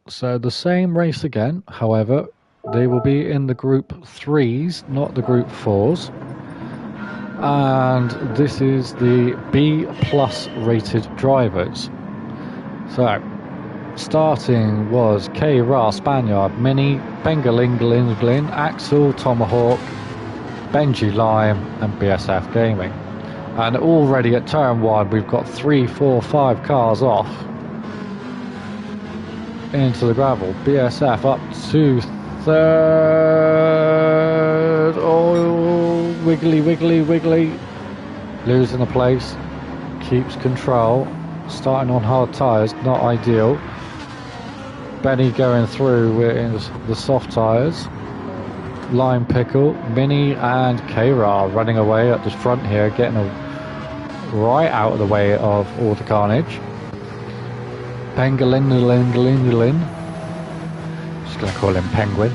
So the same race again, however, they will be in the Group 3s, not the Group 4s. And this is the B+ rated drivers. So, starting was K. Ra, Spaniard, Mini, Bengalinglin, Axel, Tomahawk, Benji Lime, and BSF Gaming. And already at turn 1, we've got 3, 4, 5 cars off into the gravel. BSF up to third. Oh, wiggly, losing a place, keeps control, starting on hard tyres, not ideal. Benny going through in the soft tyres. Lime Pickle, Mini and K-Ra running away at the front here, getting right out of the way of all the carnage. Pangolin, just going to call him Penguin.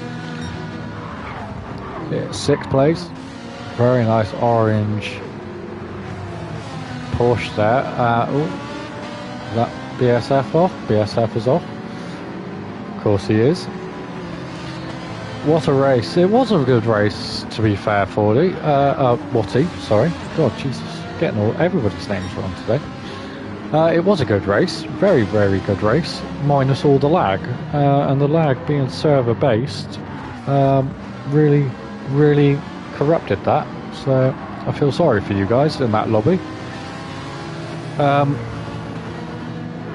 Yeah, 6th place. Very nice orange Porsche there. Is that BSF off? BSF is off. Of course he is. What a race. It was a good race, to be fair, Watty, sorry. God, Jesus, getting everybody's names wrong today. It was a good race. Very, very good race, minus all the lag. And the lag being server-based really, really corrupted that. So I feel sorry for you guys in that lobby.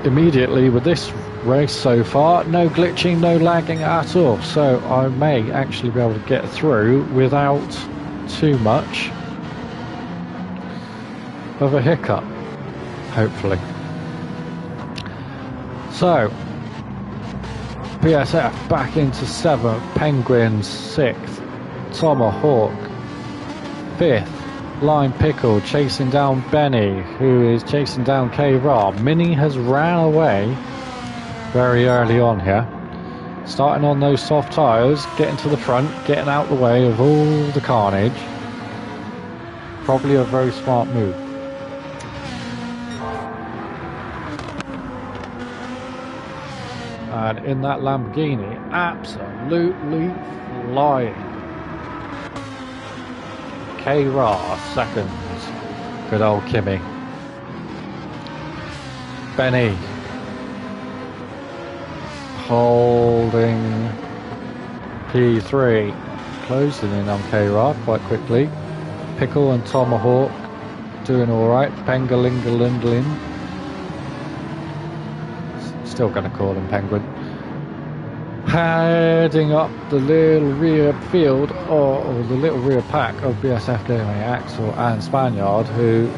Immediately with this race so far, no glitching, no lagging at all, so I may actually be able to get through without too much of a hiccup, hopefully. So BSF back into 7th, Penguin 6th, Tomahawk 5th, Lime Pickle chasing down Benny, who is chasing down K-Ra. Mini has ran away very early on here, starting on those soft tyres, getting to the front, getting out the way of all the carnage. Probably a very smart move. And in that Lamborghini, absolutely flying. K-Ra seconds. Good old Kimmy. Benny holding P3, closing in on K-Ra quite quickly. Pickle and Tomahawk doing alright. Pengalingalindlin, still going to call him Penguin, heading up the little rear field, or the little rear pack of BSF Gaming, Axel and Spaniard, who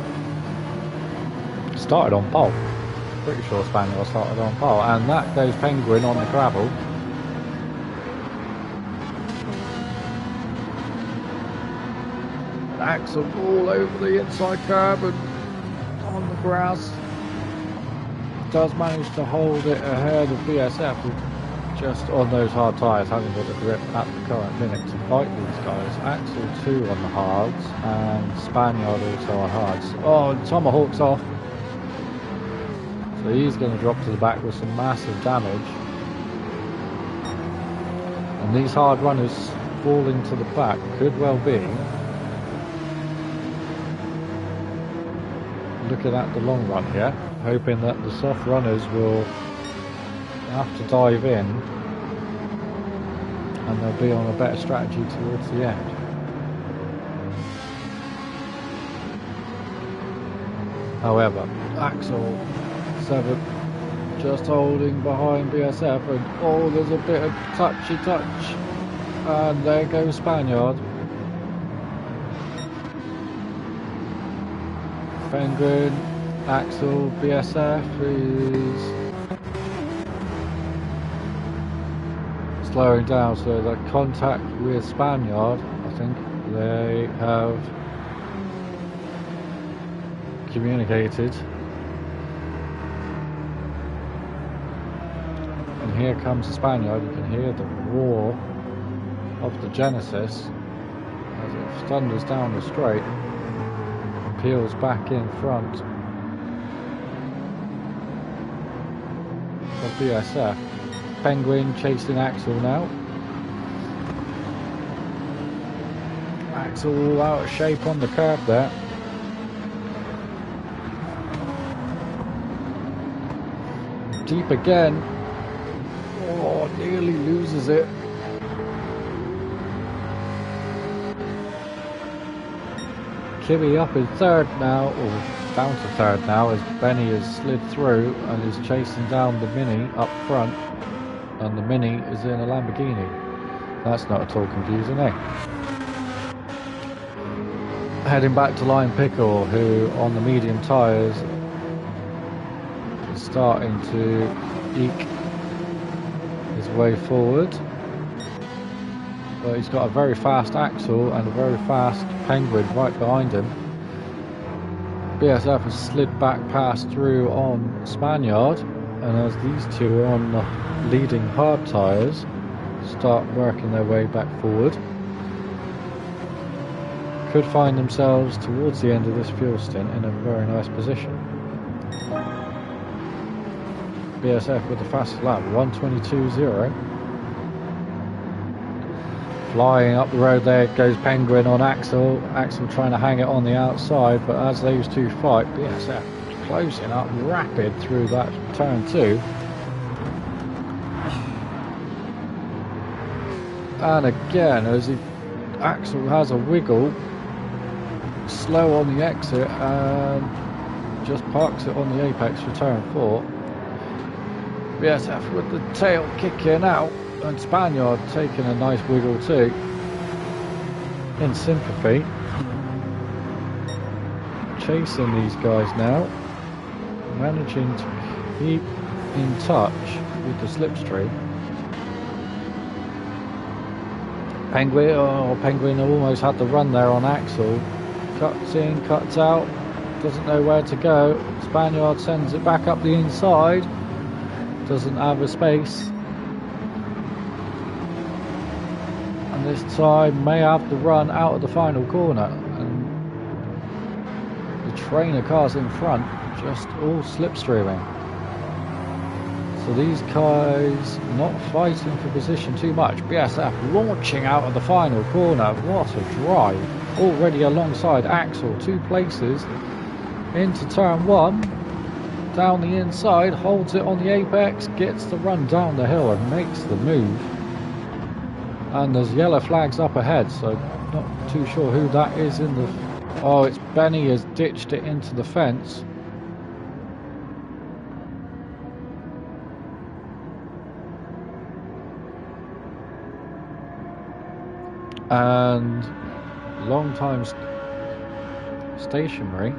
started on pole. Pretty sure Spaniard started on pole, and that goes Penguin on the gravel. And Axel all over the inside curb and on the grass. Does manage to hold it ahead of BSF, with just on those hard tyres, hasn't got the grip at the current minute to fight these guys. Axel 2 on the hards, and Spaniard also on hards. Oh, and Tomahawk's off. So he's going to drop to the back with some massive damage. And these hard runners falling to the back could well be looking at the long run here, hoping that the soft runners will have to dive in and they'll be on a better strategy towards the end. However, Axel 7 just holding behind BSF, and oh, there's a bit of touchy touch, and there goes Spaniard. Penguin, Axel, BSF is slowing down, so the contact with Spaniard, I think they have communicated. And here comes the Spaniard. You can hear the roar of the Genesis as it thunders down the straight and peels back in front of BSF. Penguin chasing Axel now. Axel all out of shape on the curb there. Deep again. Oh, nearly loses it. Kimmy up in 3rd now, or down to 3rd now, as Benny has slid through and is chasing down the Mini up front. And the Mini is in a Lamborghini. That's not at all confusing, eh? Heading back to Lime Pickle, who on the medium tyres is starting to eke his way forward. But he's got a very fast Axel and a very fast Penguin right behind him. BSF has slid back past through on Spaniard, and as these two on leading hard tyres start working their way back forward, could find themselves towards the end of this fuel stint in a very nice position. BSF with the fastest lap, 1:22.0. Flying up the road there goes Penguin on Axel. Axel trying to hang it on the outside, but as those two fight, BSF closing up rapid through that turn 2. And again, as Axel has a wiggle, slow on the exit and just parks it on the apex for turn 4. BSF with the tail kicking out, and Spaniard taking a nice wiggle too, in sympathy. Chasing these guys now, managing to keep in touch with the slipstream. Penguin almost had the run there on Axel. Cuts in, cuts out, doesn't know where to go. Spaniard sends it back up the inside, doesn't have a space. And this time may have the run out of the final corner. And the train of cars in front just all slipstreaming. So these guys not fighting for position too much. BSF launching out of the final corner. What a drive. Already alongside Axel, 2 places into turn 1. Down the inside, holds it on the apex, gets the run down the hill and makes the move. And there's yellow flags up ahead, so not too sure who that is in the... Oh, it's Benny has ditched it into the fence. And long time stationary.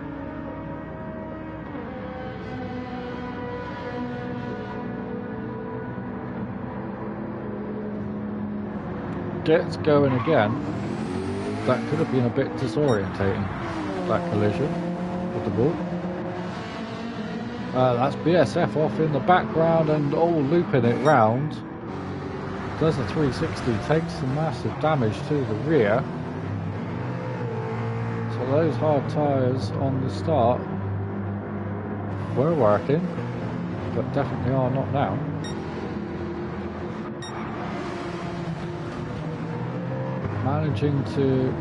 Gets going again. That could have been a bit disorientating, that collision with the ball. That's BSF off in the background and all looping it round. Does a 360, takes some massive damage to the rear. So those hard tyres on the start were working, but definitely are not now. Managing to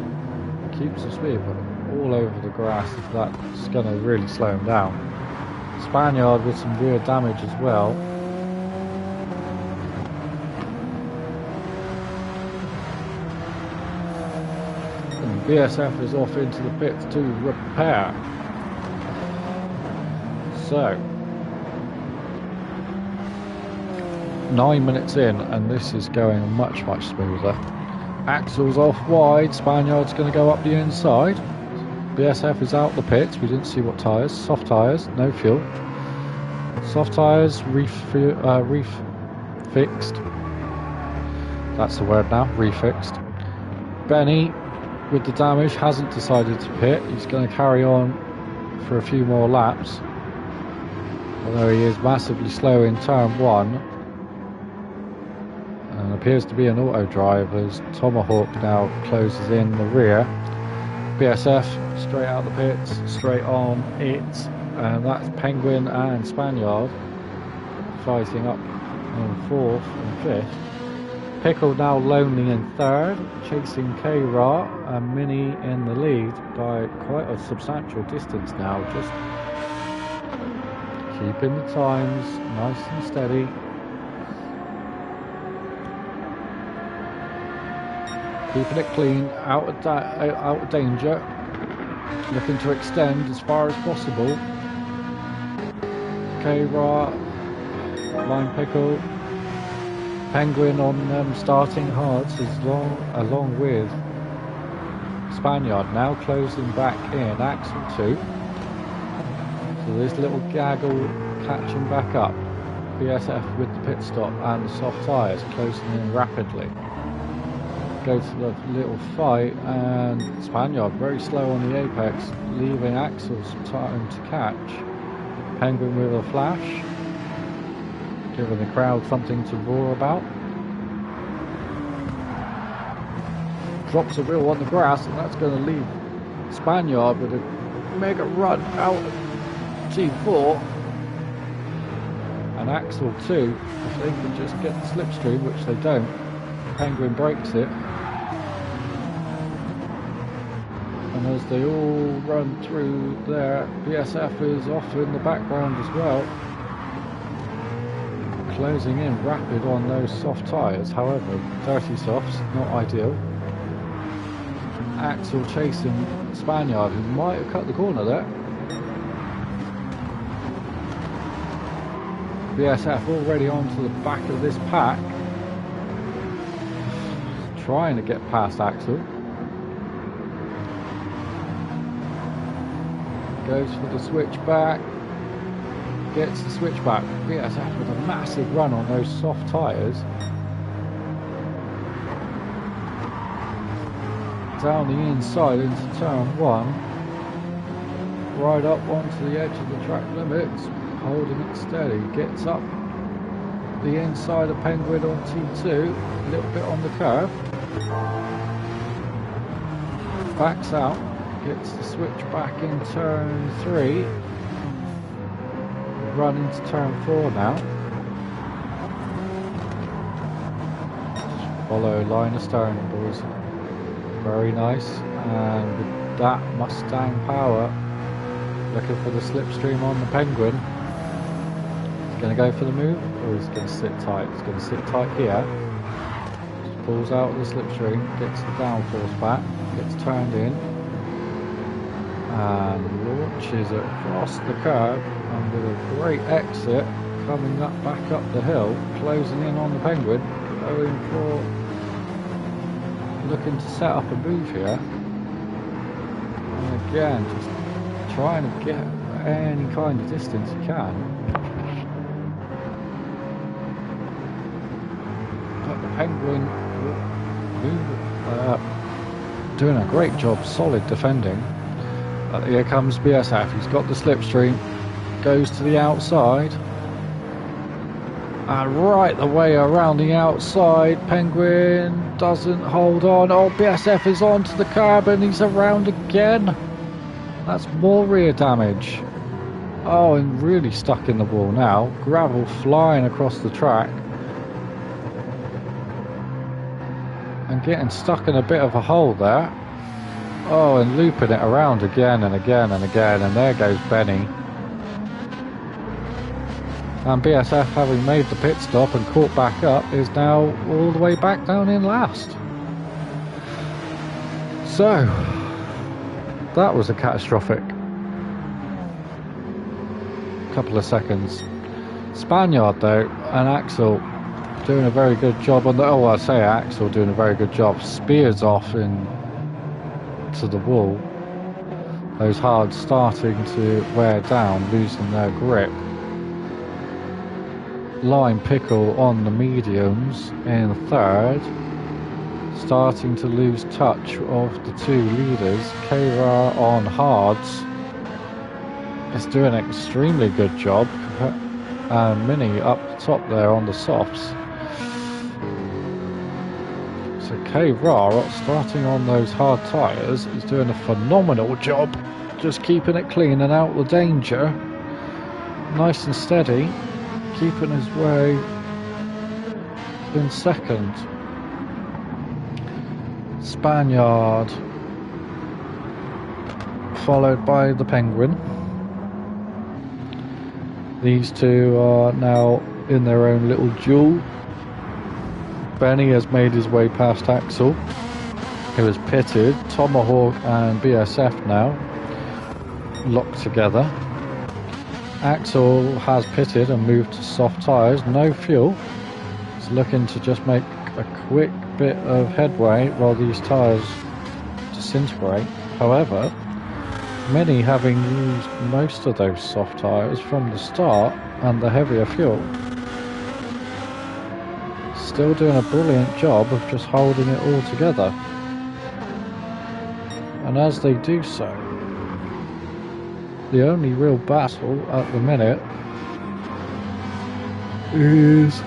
keep some speed, but all over the grass, that's going to really slow him down. Spaniard with some rear damage as well. And BSF is off into the pits to repair. So 9 minutes in, and this is going much smoother. Axel's off wide, Spaniard's going to go up the inside. BSF is out the pits, we didn't see what tyres. Soft tyres, no fuel. Soft tyres, refixed. That's the word now, refixed. Benny, with the damage, hasn't decided to pit. He's going to carry on for a few more laps. Although he is massively slow in turn 1. Appears to be an auto drive as Tomahawk now closes in the rear. BSF straight out the pits, straight on it, and that's Penguin and Spaniard fighting up in 4th and 5th. Pickle now lonely in 3rd, chasing K-Ra and Mini in the lead by quite a substantial distance now, just keeping the times nice and steady. Keeping it clean, out of danger, looking to extend as far as possible. K-Ra, Line Pickle, Penguin on starting hards along with Spaniard now closing back in, Axel 2. So this little gaggle catching back up. BSF with the pit stop and the soft tyres closing in rapidly. Go to the little fight, and Spaniard very slow on the apex, leaving Axel some time to catch. Penguin with a flash, giving the crowd something to roar about. Drops a wheel on the grass, and that's going to leave Spaniard with a mega run out of T4. And Axel too, if they can just get the slipstream, which they don't. Penguin breaks it. And as they all run through there, BSF is off in the background as well. Closing in rapid on those soft tyres, however, dirty softs, not ideal. Axel chasing Spaniard, who might have cut the corner there. BSF already onto the back of this pack. Trying to get past Axel. Goes for the switchback. Gets the switchback. BSF with a massive run on those soft tyres. Down the inside into turn 1. Right up onto the edge of the track limits. Holding it steady. Gets up the inside of Penguin on T2. A little bit on the curve. Backs out. Gets the switch back in turn 3. Run into turn 4 now. Just follow line of stern, boys. Very nice. And with that Mustang power, looking for the slipstream on the Penguin. He's going to go for the move, or he's going to sit tight. He's going to sit tight here. Just pulls out the slipstream, gets the downforce back, gets turned in. And launches it across the curb, and with a great exit coming up back up the hill, closing in on the Penguin, going for looking to set up a move here, and again just trying to get any kind of distance he can. But the Penguin doing a great job, solid defending. Here comes BSF, he's got the slipstream, goes to the outside, and right the way around the outside, Penguin doesn't hold on. Oh, BSF is onto the curb and he's around again. That's more rear damage. Oh, and really stuck in the wall now. Gravel flying across the track. And getting stuck in a bit of a hole there. Oh, and looping it around again and again and again, and there goes Benny. And BSF, having made the pit stop and caught back up, is now all the way back down in last. So, that was a catastrophic couple of seconds. Spaniard though, and Axel doing a very good job on the, oh, I say Axel doing a very good job, spears off in to the wall. Those hards starting to wear down, losing their grip. Lime Pickle on the mediums in third, starting to lose touch of the two leaders. K-Ra on hards is doing an extremely good job, and Mini up the top there on the softs. So K-Ra, starting on those hard tyres, is doing a phenomenal job, just keeping it clean and out of the danger. Nice and steady, keeping his way in second. Spaniard, followed by the Penguin. These two are now in their own little duel. Benny has made his way past Axel, who has pitted. Tomahawk and BSF now locked together. Axel has pitted and moved to soft tyres, no fuel. He's looking to just make a quick bit of headway while these tyres disintegrate. However, Mini, having used most of those soft tyres from the start and the heavier fuel, still doing a brilliant job of just holding it all together. And as they do so, the only real battle at the minute is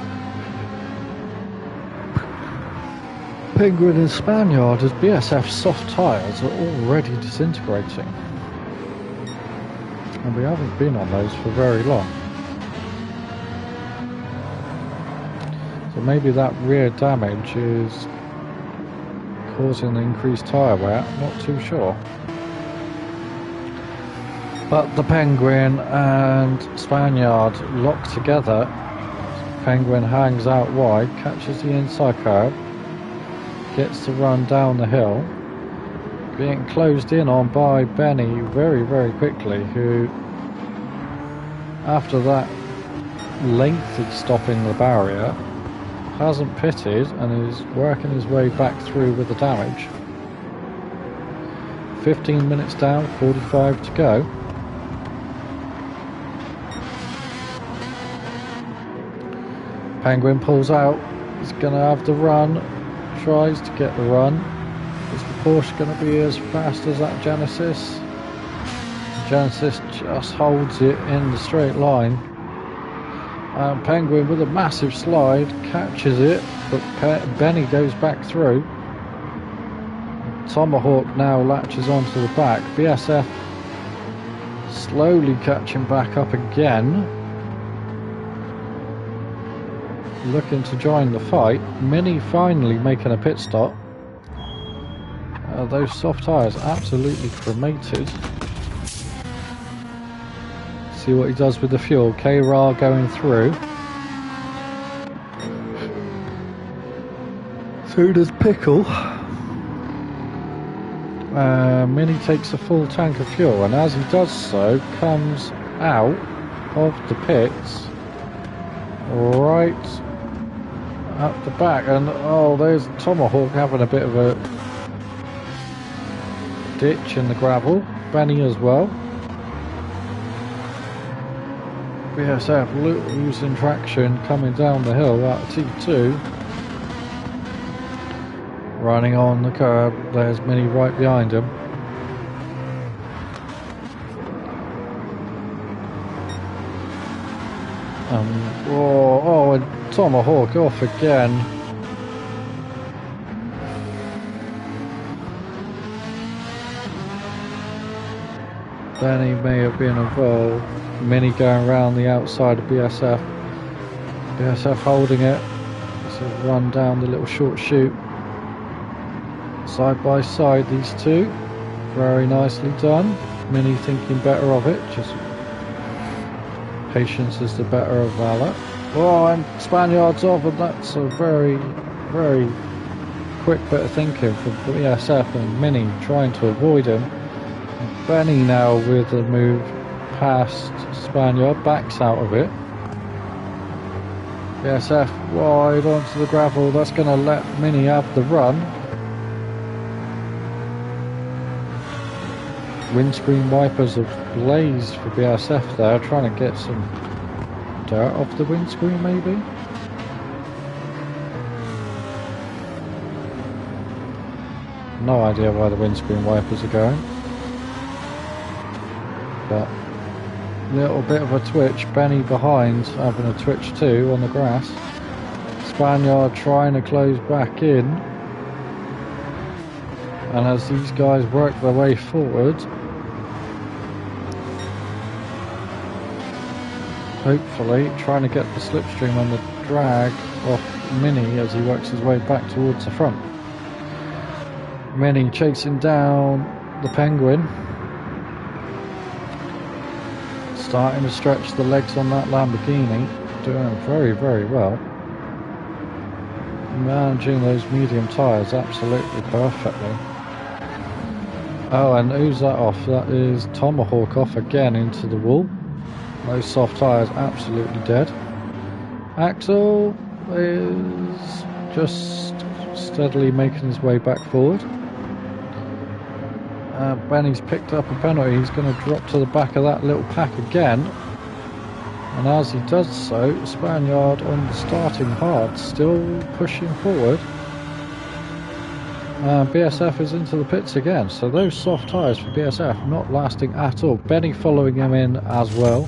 Penguin and Spaniard, as BSF's soft tyres are already disintegrating. And we haven't been on those for very long. So maybe that rear damage is causing the increased tyre wear, not too sure. But the Penguin and Spaniard lock together. Penguin hangs out wide, catches the inside curb, gets to run down the hill, being closed in on by Benny very, very quickly, who, after that lengthy stop in the barrier, hasn't pitted and is working his way back through with the damage. 15 minutes down, 45 to go. Penguin pulls out, he's going to have the run, tries to get the run. Is the Porsche going to be as fast as that Genesis? Genesis just holds it in the straight line. Penguin with a massive slide catches it, but Benny goes back through. Tomahawk now latches onto the back. BSF slowly catching back up again, looking to join the fight. Mini finally making a pit stop. Those soft tyres absolutely cremated. See what he does with the fuel. K-Ra going through. So does Pickle. Mini takes a full tank of fuel, and as he does so, comes out of the pits right at the back. And oh, there's Tomahawk having a bit of a ditch in the gravel. Benny as well. BSF losing traction coming down the hill out of T2. Running on the curb, there's Mini right behind him. And Tomahawk off again. Benny may have been involved. Mini going around the outside of BSF. BSF holding it. So run down the little short chute. Side by side, these two. Very nicely done. Mini thinking better of it. Just patience is the better of valor. Oh, and Spaniard's off, and that's a very, very quick bit of thinking from BSF, and Mini trying to avoid him. Benny now with the move past Spaniard, backs out of it. BSF wide onto the gravel, that's going to let Mini have the run. Windscreen wipers have blazed for BSF there, trying to get some dirt off the windscreen maybe. No idea why the windscreen wipers are going. But little bit of a twitch. Benny behind having a twitch too on the grass. Spaniard trying to close back in, and as these guys work their way forward, hopefully trying to get the slipstream and the drag off Mini as he works his way back towards the front. Mini chasing down the Penguin, starting to stretch the legs on that Lamborghini, doing very, very well. Managing those medium tyres absolutely perfectly. Oh, and who's that off? That is Tomahawk off again into the wall. Those soft tyres absolutely dead. Axel is just steadily making his way back forward. Benny's picked up a penalty. He's going to drop to the back of that little pack again. And as he does so, Spaniard on the starting hard, still pushing forward. BSF is into the pits again, so those soft tyres for BSF not lasting at all. Benny following him in as well,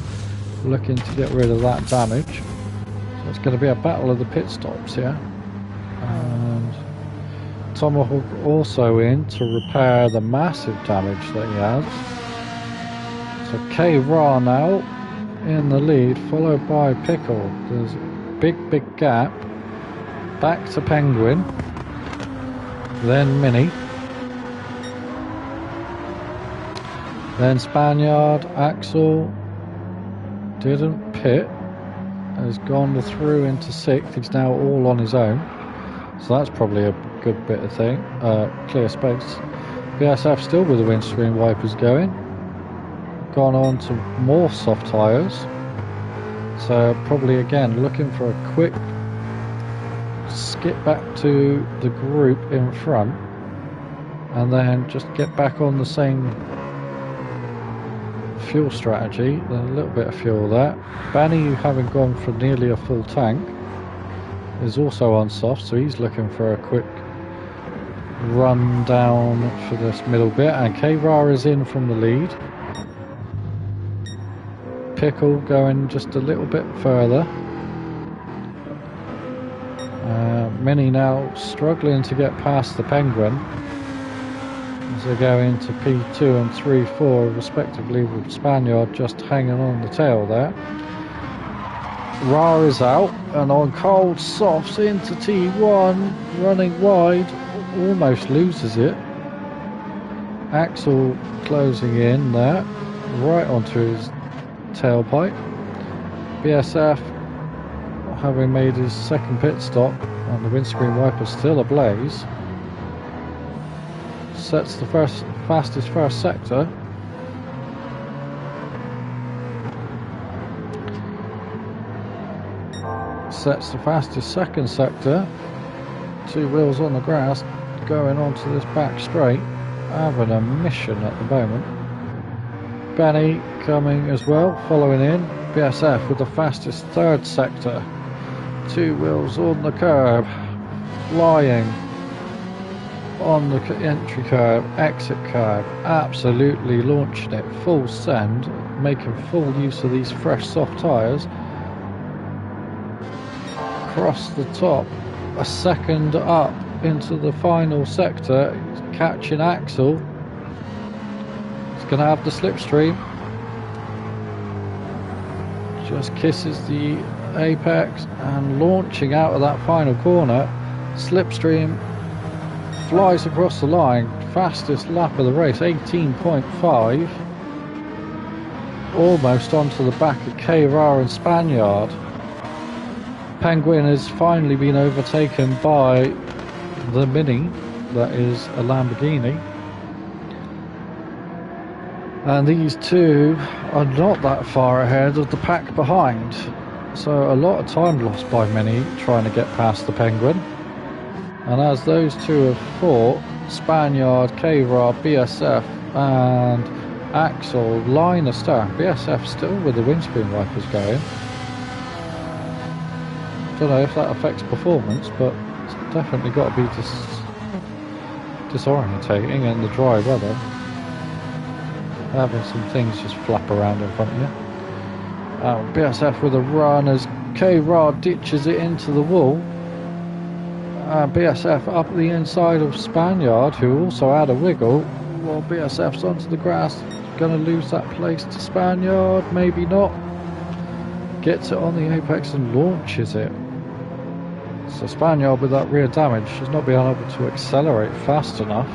looking to get rid of that damage. So it's going to be a battle of the pit stops here. And Tomahawk also in to repair the massive damage that he has. So K-Ra now in the lead, followed by Pickle. There's a big gap. Back to Penguin. Then Mini. Then Spaniard. Axel didn't pit. Has gone through into 6th. He's now all on his own. So that's probably a good bit of thing. Clear space. BSF still with the windscreen wipers going. Gone on to more soft tyres. So probably again looking for a quick skip back to the group in front. And then just get back on the same fuel strategy. A little bit of fuel there. Benny, having gone for nearly a full tank, is also on soft, so he's looking for a quick run down for this middle bit. And K-Ra is in from the lead. Pickle going just a little bit further. Mini now struggling to get past the Penguin as they go into P2 and 3-4 respectively, with Spaniard just hanging on the tail there. Ra is out and on cold softs into T1, running wide, almost loses it. Axel closing in there, right onto his tailpipe. BSF having made his second pit stop, and the windscreen wiper still ablaze. Sets the fastest first sector. Sets the fastest second sector. 2 wheels on the grass, going onto this back straight, having a mission at the moment. Benny coming as well, following in. BSF with the fastest third sector. 2 wheels on the curb, flying on the entry curve, exit curve, absolutely launching it full send, making full use of these fresh soft tyres. Across the top, a second up into the final sector, catching Axel. He's going to have the slipstream. Just kisses the apex and launching out of that final corner. Slipstream flies across the line, fastest lap of the race, 18.5. Almost onto the back of K-Ra and Spaniard. Penguin has finally been overtaken by the Mini, that is a Lamborghini. And these two are not that far ahead of the pack behind. So a lot of time lost by Mini trying to get past the Penguin. And as those two have fought, Spaniard, K-Ra, BSF and Axel line of start. BSF still with the windscreen wipers going. Don't know if that affects performance, but it's definitely got to be disorientating in the dry weather. Having some things just flap around in front of you. BSF with a run as K-Ra ditches it into the wall. BSF up the inside of Spaniard, who also had a wiggle, while BSF's onto the grass. Going to lose that place to Spaniard, maybe not. Gets it on the apex and launches it. So Spaniard with that rear damage has not been able to accelerate fast enough.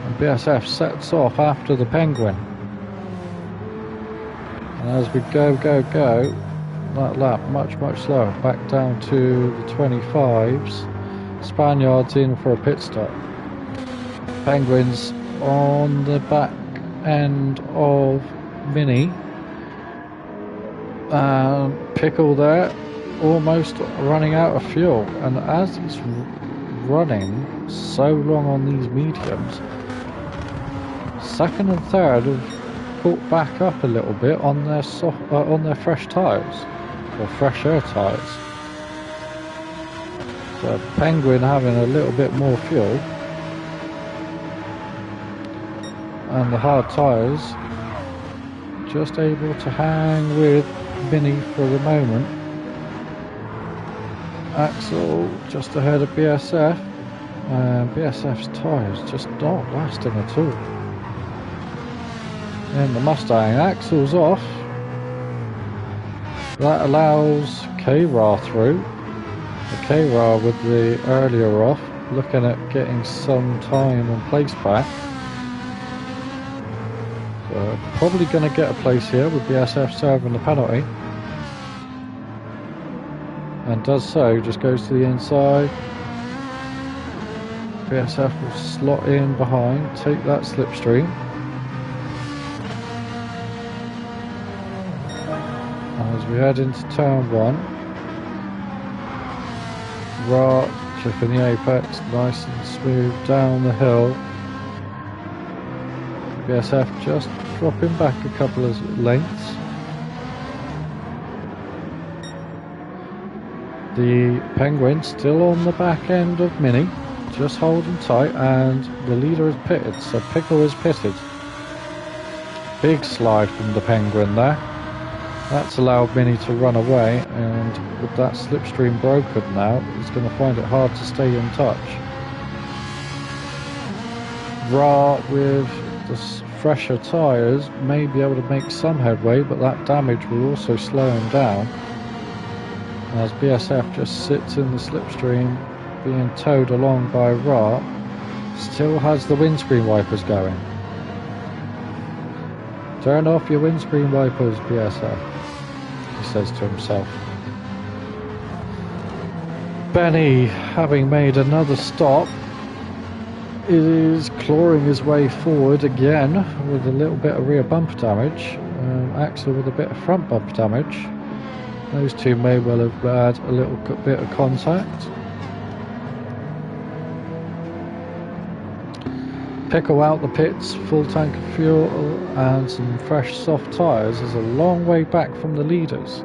And BSF sets off after the Penguin. And as we go, that lap much slower, back down to the 25s. Spaniard's in for a pit stop. Penguins on the back end of Mini. Pickle there, almost running out of fuel. And as he's running so long on these mediums, second and third have caught back up a little bit on their on their fresh tyres, or fresh air tyres. So Penguin having a little bit more fuel, and the hard tyres just able to hang with Mini for the moment. Axel just ahead of BSF, and BSF's tyres just not lasting at all. And the Mustang, Axel's off. That allows K-Ra through. The K-Ra with the earlier off, looking at getting some time and place back. So probably going to get a place here with BSF serving the penalty. And does so, just goes to the inside. BSF will slot in behind, take that slipstream. As we head into turn 1, Ra chipping the apex nice and smooth down the hill. BSF just dropping back a couple of lengths. The Penguin still on the back end of Mini, just holding tight, and the leader is pitted, so Pickle is pitted. Big slide from the Penguin there. That's allowed Mini to run away, and with that slipstream broken now, he's going to find it hard to stay in touch. Ra with the fresher tyres may be able to make some headway, but that damage will also slow him down, as BSF just sits in the slipstream being towed along by Ra. Still has the windscreen wipers going. Turn off your windscreen wipers, BSF, he says to himself. Benny, having made another stop, is clawing his way forward again with a little bit of rear bumper damage. Axel with a bit of front bumper damage. Those two may well have had a little bit of contact. Pickle out the pits, full tank of fuel and some fresh soft tyres is a long way back from the leaders.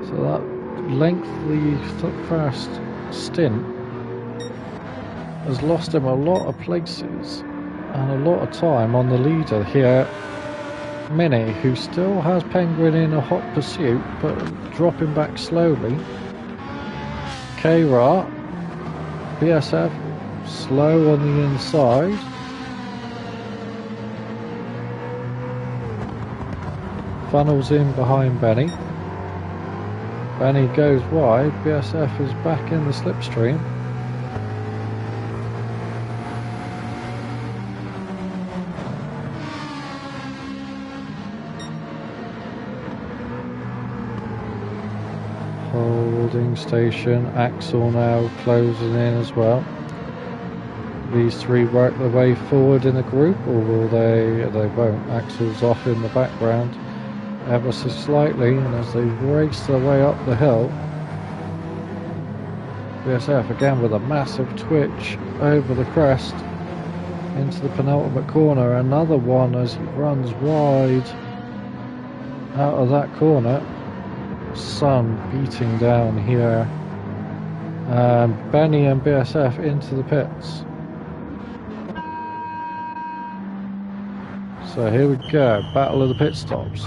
So that lengthy first stint has lost him a lot of places and a lot of time on the leader here. Mini, who still has Penguin in a hot pursuit, but dropping back slowly. K-Ra, BSF, slow on the inside. Funnels in behind Benny. Benny goes wide, BSF is back in the slipstream. Holding station, Axel now closing in as well. These three work their way forward in a group, or will they? They won't. Axel's off in the background ever so slightly, and as they race their way up the hill, BSF again with a massive twitch over the crest into the penultimate corner. Another one as he runs wide out of that corner. Sun beating down here, and Benny and BSF into the pits. So here we go, battle of the pit stops.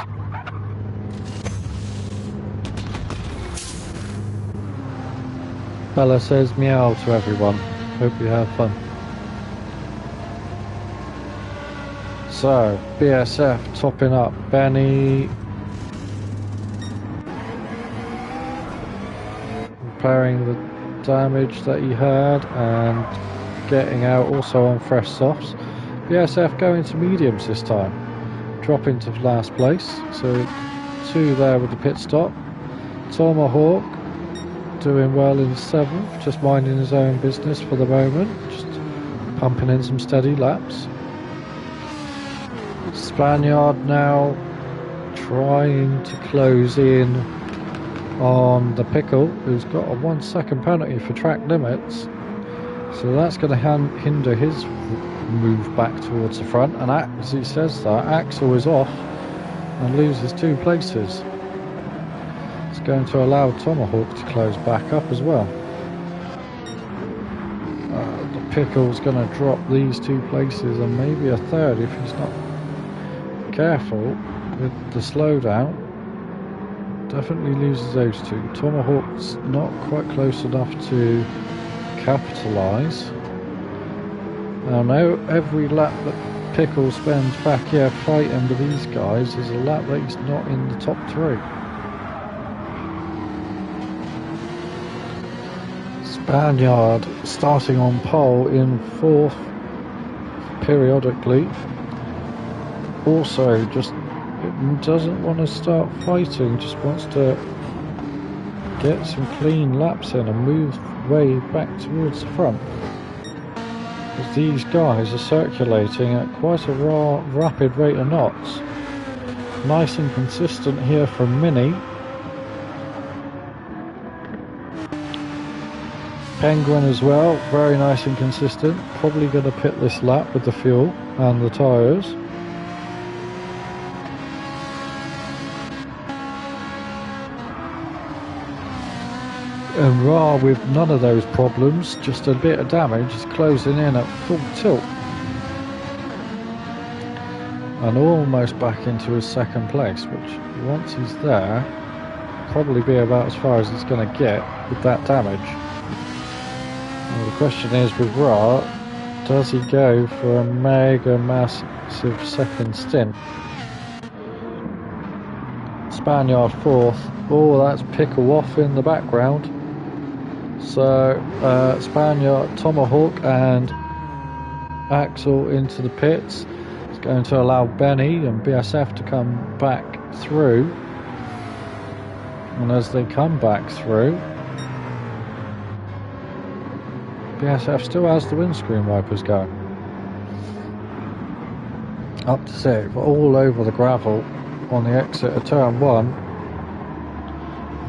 Bella says meow to everyone, hope you have fun. So BSF topping up, Benny repairing the damage that he had and getting out also on fresh softs. BSF going to mediums this time, dropping to last place, so 2 there with the pit stop. Tomahawk doing well in 7th, just minding his own business for the moment, just pumping in some steady laps. Spaniard now trying to close in on the Pickle, who's got a 1 second penalty for track limits, so that's going to hinder his move back towards the front, and as he says that, Axel is off and loses 2 places. It's going to allow Tomahawk to close back up as well. The Pickle's going to drop these 2 places and maybe a 3rd if he's not careful with the slowdown. Definitely loses those 2. Tomahawk's not quite close enough to capitalise. Now every lap that Pickle spends back here fighting with these guys is a lap that he's not in the top 3. Spaniard starting on pole in 4th periodically. Also just doesn't want to start fighting, just wants to get some clean laps in and move way back towards the front. Because these guys are circulating at quite a rapid rate of knots. Nice and consistent here from Mini. Penguin as well, very nice and consistent. Probably going to pit this lap with the fuel and the tyres. And Ra, with none of those problems, just a bit of damage, is closing in at full tilt. And almost back into his 2nd place, which once he's there, probably be about as far as he's going to get with that damage. Well, the question is with Ra, does he go for a mega massive 2nd stint? Spaniard 4th. Oh, that's Pickle off in the background. So Spaniard, Tomahawk and Axel into the pits. It's going to allow Benny and BSF to come back through. And as they come back through, BSF still has the windscreen wipers going. Up to 6, all over the gravel on the exit of turn 1.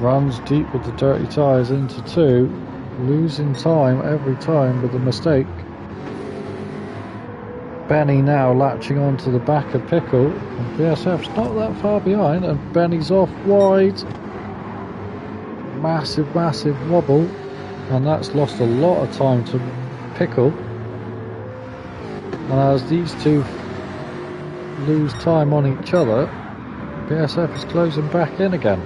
Runs deep with the dirty tyres into 2, losing time every time with a mistake. Benny now latching onto the back of Pickle, and BSF's not that far behind, and Benny's off wide. Massive wobble, and that's lost a lot of time to Pickle. And as these 2 lose time on each other, BSF is closing back in again.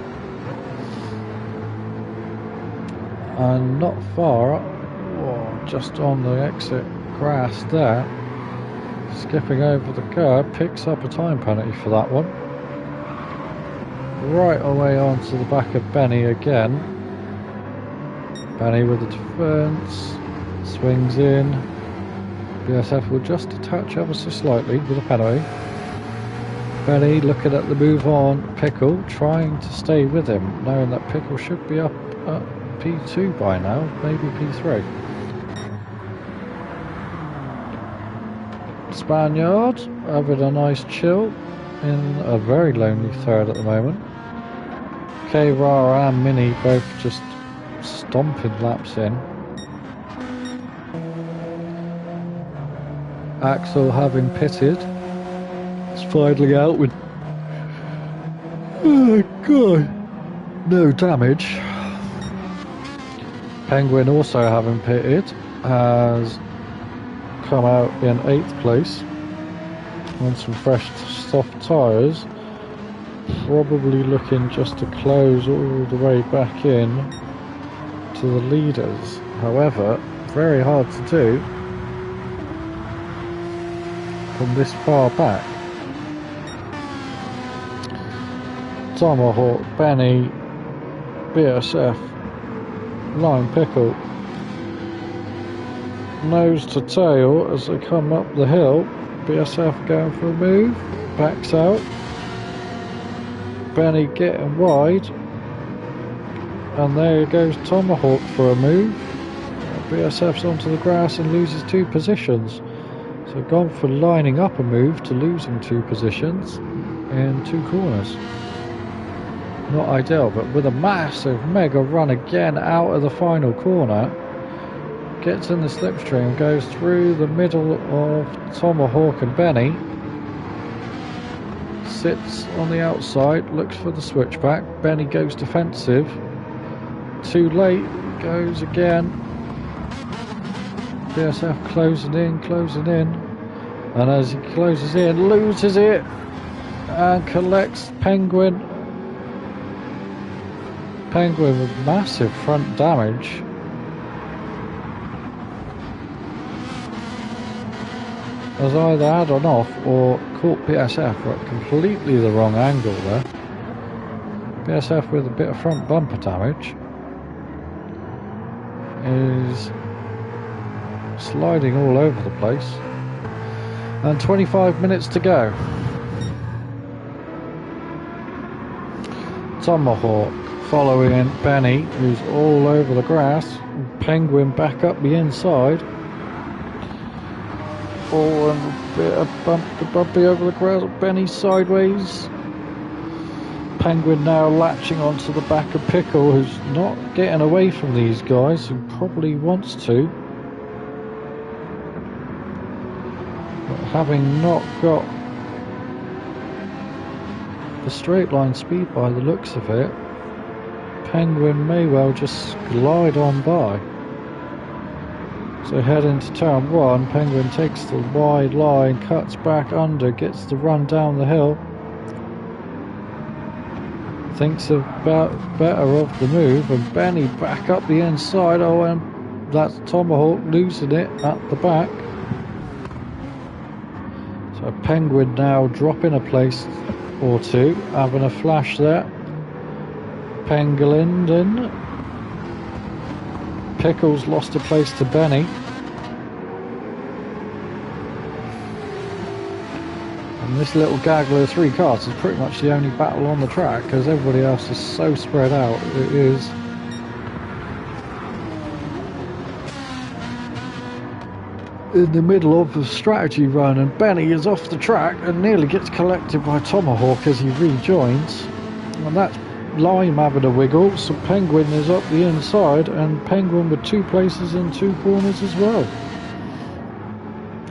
And not far, just on the exit grass there, skipping over the curb, picks up a time penalty for that one. Right away onto the back of Benny again. Benny with the defence, swings in. BSF will just attach ever so slightly with a penalty. Benny looking at the move on Pickle, trying to stay with him, knowing that Pickle should be up at P2 by now, maybe P3. Spaniard having a nice chill in a very lonely 3rd at the moment. K-Ra and Mini both just stomping laps in. Axel having pitted, is finally out with, oh god, no damage. Penguin also having pitted, has come out in 8th place on some fresh soft tyres, probably looking just to close all the way back in to the leaders. However, very hard to do from this far back. Tomahawk, Benny, BSF, Lime Pickle, nose to tail as they come up the hill. BSF going for a move, backs out. Benny getting wide, and there goes Tomahawk for a move. BSF's onto the grass and loses 2 positions. So gone for lining up a move to losing 2 positions in 2 corners. Not ideal, but with a massive mega run again out of the final corner, gets in the slipstream, goes through the middle of Tomahawk and Benny, sits on the outside, looks for the switchback. Benny goes defensive, too late, goes again. BSF closing in, and as he closes in, loses it and collects Penguin with massive front damage. Has either had on off or caught BSF at completely the wrong angle there. BSF with a bit of front bumper damage is sliding all over the place, and 25 minutes to go. Tomahawk following Benny, who's all over the grass. Penguin back up the inside. Oh, and a bit of bumpy over the grass. Benny sideways. Penguin now latching onto the back of Pickle, who's not getting away from these guys, who probably wants to. But having not got the straight line speed by the looks of it, Penguin may well just glide on by. So head into turn one, Penguin takes the wide line, cuts back under, gets the run down the hill. Thinks about better of the move, and Benny back up the inside. Oh, and that's Tomahawk losing it at the back. So Penguin now dropping a place or two, having a flash there. Pengalinden. Pickles lost a place to Benny. And this little gaggle of three cars is pretty much the only battle on the track, because everybody else is so spread out. It is in the middle of the strategy run, and Benny is off the track and nearly gets collected by Tomahawk as he rejoins. And that's Lime having a wiggle, so Penguin is up the inside, and Penguin with 2 places in 2 corners as well.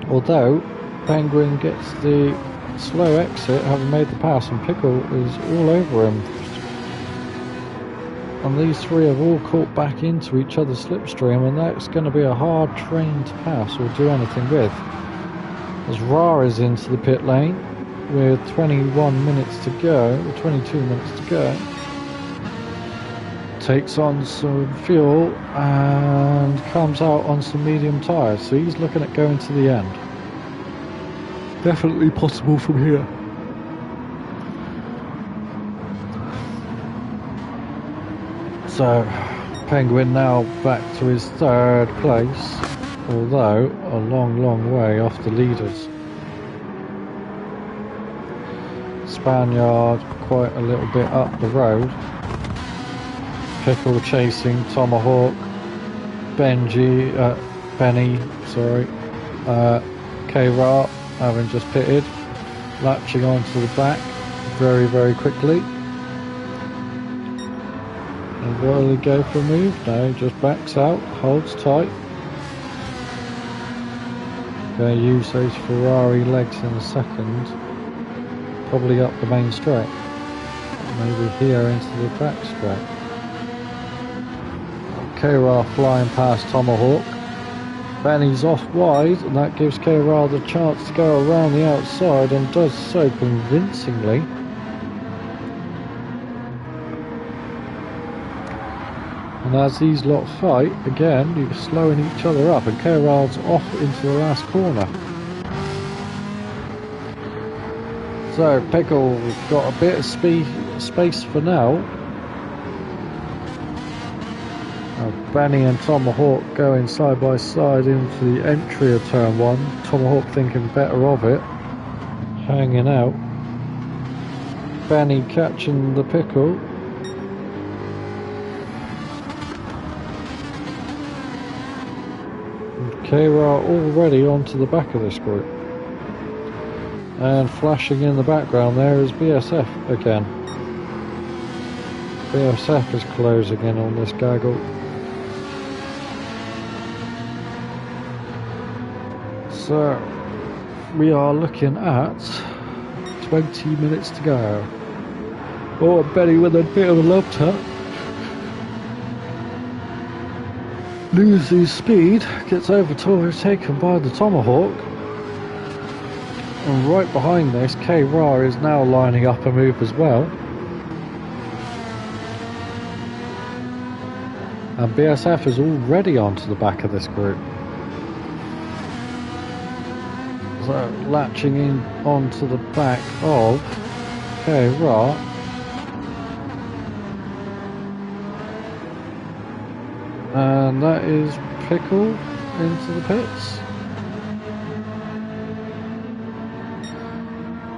Although Penguin gets the slow exit, having made the pass, and Pickle is all over him. And these three have all caught back into each other's slipstream, and that's going to be a hard train to pass or do anything with. As Ra is into the pit lane with 21 minutes to go, or 22 minutes to go. Takes on some fuel and comes out on some medium tyres, so he's looking at going to the end. Definitely possible from here. So Penguin now back to his 3rd place, although a long way off the leaders. Spaniard quite a little bit up the road. Pickle chasing Tomahawk. Benny, sorry. K-Ra having just pitted, latching onto the back very quickly. And will he go for a move? No, he just backs out, holds tight. Going to use those Ferrari legs in a second. Probably up the main straight. Maybe here into the back straight. K-Ra flying past Tomahawk. Benny's off wide, and that gives K-Ra the chance to go around the outside, and does so convincingly. And as these lot fight, again, you're slowing each other up, and K-Ra's off into the last corner. So Pickle's got a bit of space for now. Benny and Tomahawk going side by side into the entry of turn 1. Tomahawk thinking better of it, hanging out. Benny catching the Pickle. And K-Ra already onto the back of this group. And flashing in the background there is BSF again. BSF is closing in on this gaggle. So we are looking at 20 minutes to go. Oh, Benny with a bit of a love tap. Loses speed, gets overtaken by the Tomahawk. And right behind this, K-Ra is now lining up a move as well. And BSF is already onto the back of this group. So latching in onto the back of K-Ra. And that is Pickle into the pits.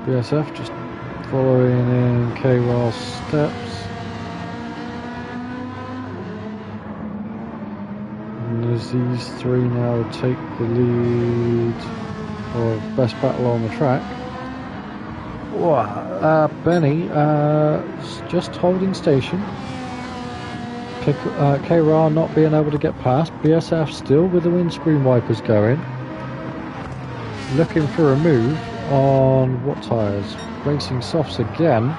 BSF just following in K-Ra's steps. And as these three now take the lead of best battle on the track. Wow. Benny just holding station. K-Ra not being able to get past. BSF still with the windscreen wipers going. Looking for a move on what tyres? Racing softs again.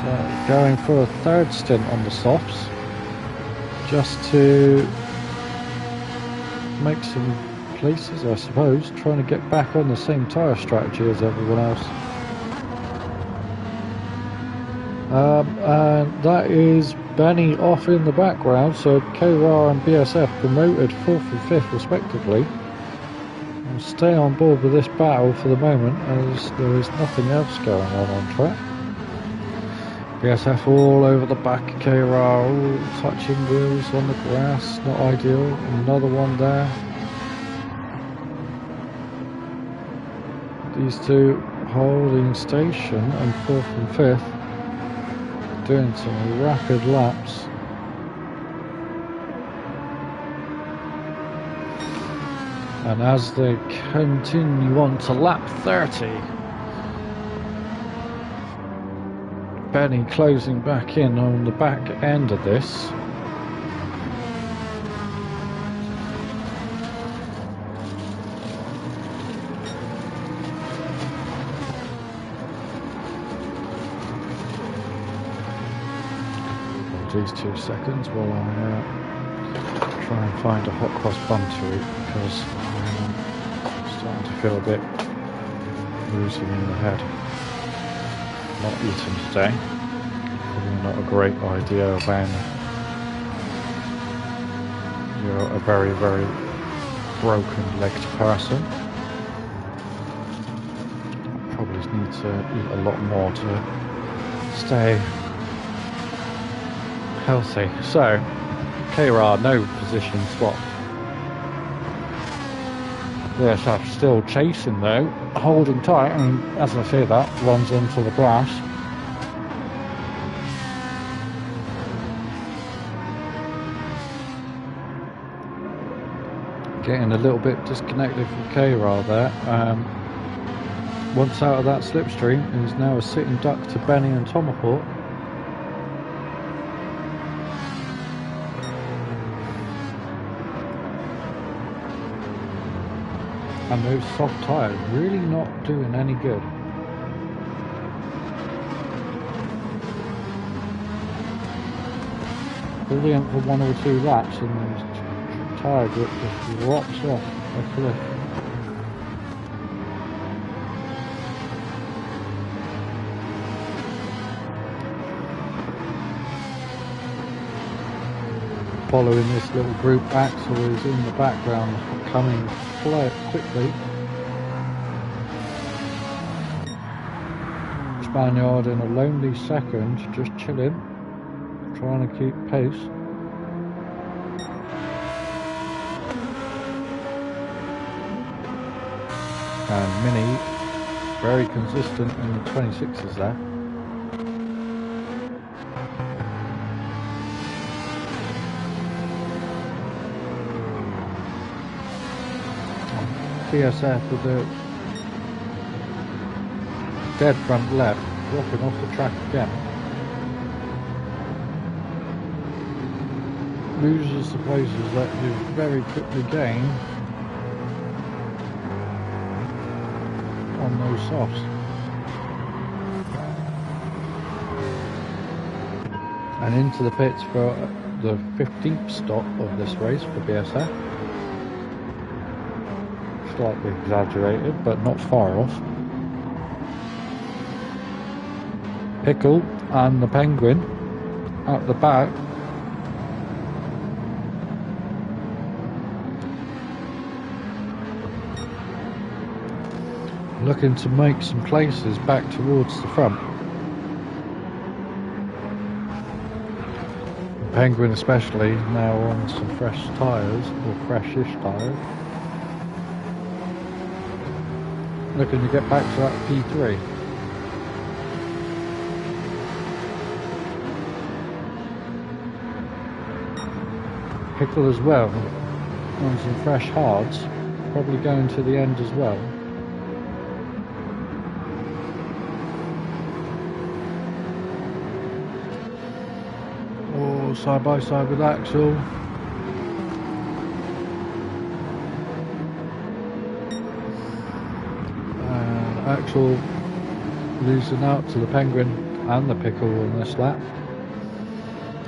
So going for a third stint on the softs. Just to make some places, I suppose. Trying to get back on the same tyre strategy as everyone else. And that is Benny off in the background, so K-Ra and BSF promoted 4th and 5th respectively. We'll stay on board with this battle for the moment as there is nothing else going on track. BSF all over the back of K-Ra, all touching wheels on the grass, not ideal. Another one there. These two holding station and 4th and 5th. Doing some rapid laps. And as they continue on to lap 30, Benny closing back in on the back end of this. These 2 seconds while I try and find a hot cross bun to eat, because I'm starting to feel a bit woozy in the head. Not eating today. Probably not a great idea when you're a very, very broken-legged person. Probably need to eat a lot more to stay healthy. So K-Ra no position swap. BSF still chasing though, holding tight, and as I say that, runs into the grass. Getting a little bit disconnected from K-Ra there. Once out of that slipstream, is now a sitting duck to Benny and Tomahawk. And those soft tyres really not doing any good. Brilliant for 1 or 2 laps and the tyre grip just drops off a cliff. Following this little group, Axel is in the background coming quickly. Spaniard in a lonely second, just chilling, trying to keep pace. And Mini, very consistent in the 26s there. BSF with a dead front left, dropping off the track again. Loses the places that you very quickly gain on those softs. And into the pits for the 15th stop of this race for BSF. Slightly exaggerated, but not far off. Pickle and the Penguin at the back. Looking to make some places back towards the front. The Penguin especially now on some fresh tyres, or freshish tyres. Looking to get back to that P3. Pickle as well on some fresh hards, probably going to the end as well. Oh, side by side with Axel. And Axel losing out to the Penguin and the Pickle on this lap.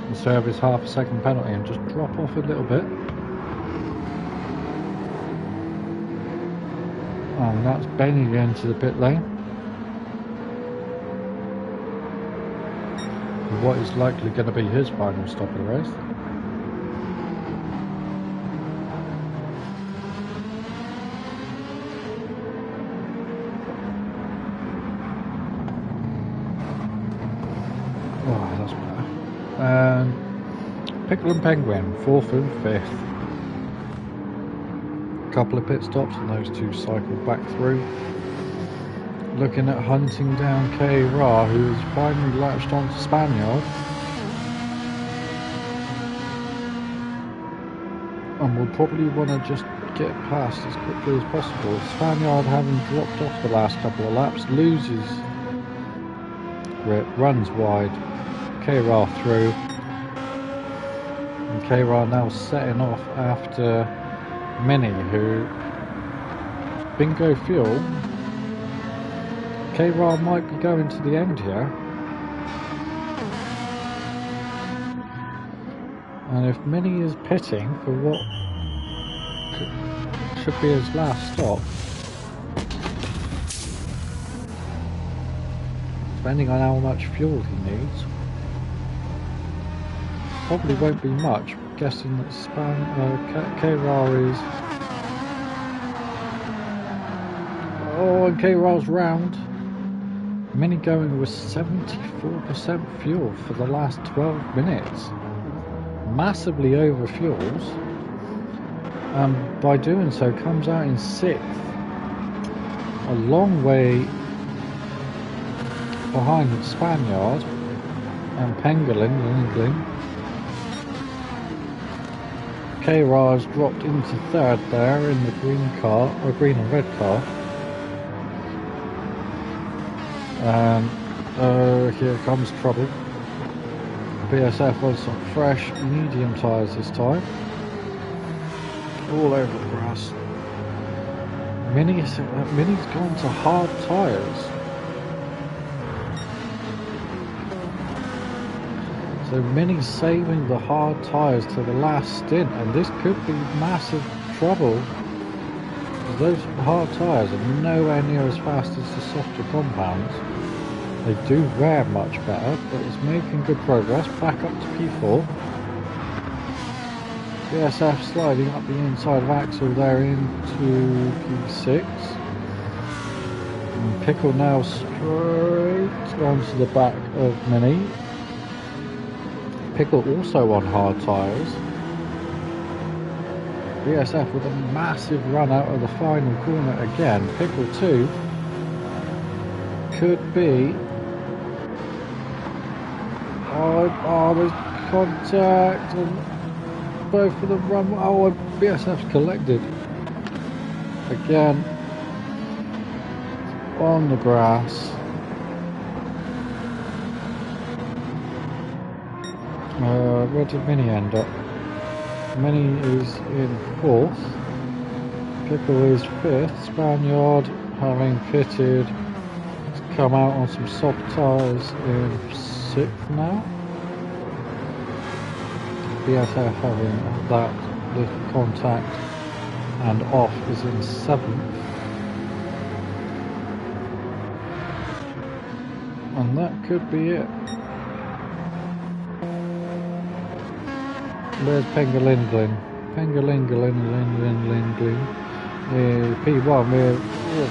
And serve his half a second penalty and just drop off a little bit. And that's Benny again to the pit lane. What is likely going to be his final stop of the race. Oh, that's better. And Pickle and Penguin, 4th and 5th. Couple of pit stops and those two cycle back through. Looking at hunting down K. Ra, who's finally latched onto Spaniard. And will probably want to just get past as quickly as possible. Spaniard, having dropped off the last couple of laps, loses grip, runs wide. K. Ra through. And K. Ra now setting off after Mini, who bingo fuel. K-Ra might be going to the end here. And if Mini is pitting for what should be his last stop, depending on how much fuel he needs, probably won't be much. Guessing that K-Ra is... Oh, and K-Ra's round. Mini going with 74% fuel for the last 12 minutes. Massively over fuels. By doing so comes out in 6th. A long way behind the Spaniard and Pangolin. K-Ra has dropped into 3rd there in the green car, or green and red car. And here comes trouble. BSF on some fresh medium tyres this time. All over the grass. Mini's gone to hard tyres. So Mini's saving the hard tyres to the last stint, and this could be massive trouble. Those hard tyres are nowhere near as fast as the softer compounds. They do wear much better, but it's making good progress. Back up to P4. BSF sliding up the inside of Axel there into P6. And Pickle now straight onto the back of Mini. Pickle also on hard tyres. BSF with a massive run out of the final corner again. Pickle 2 could be... Oh, there's contact and both of them run... Oh, BSF's collected. Again. On the grass. Where did Mini end up? Mini is in 4th. Pickle is 5th. Spaniard having pitted, it's come out on some soft tyres in 6th now. BSF having that little contact and off is in 7th. And that could be it. Where's Pengalindlin? Pengalindlin. P1 with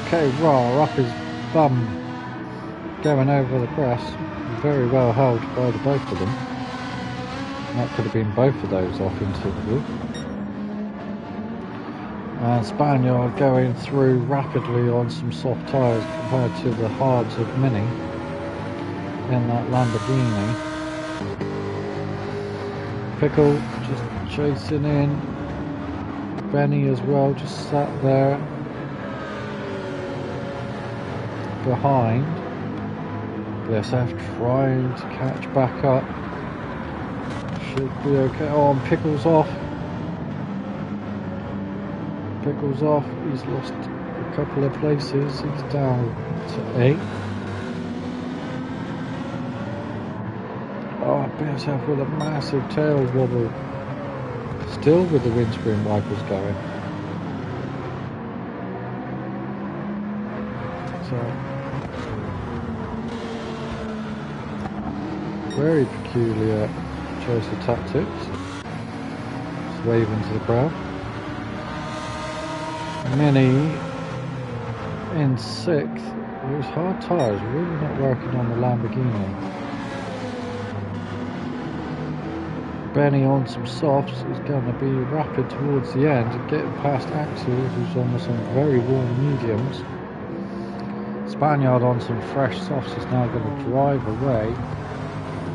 okay, raw up his bum, going over the crest. Very well held by the both of them. That could have been both of those off into the blue. And Spaniard going through rapidly on some soft tyres compared to the hards of Mini in that Lamborghini. Pickle just chasing in. Benny as well, just sat there behind. BSF trying to catch back up. Should be okay. Oh, and Pickle's off. Pickle's off. He's lost a couple of places. He's down to 8. Oh, BSF with a massive tail wobble. Still with the windscreen wipers going. So very peculiar choice of tactics. Just waving to the crowd. Mini in 6th. It was hard tyres, really not working on the Lamborghini. Benny on some softs is going to be rapid towards the end and getting past Axel, who's on some very warm mediums. Spaniard on some fresh softs is now going to drive away,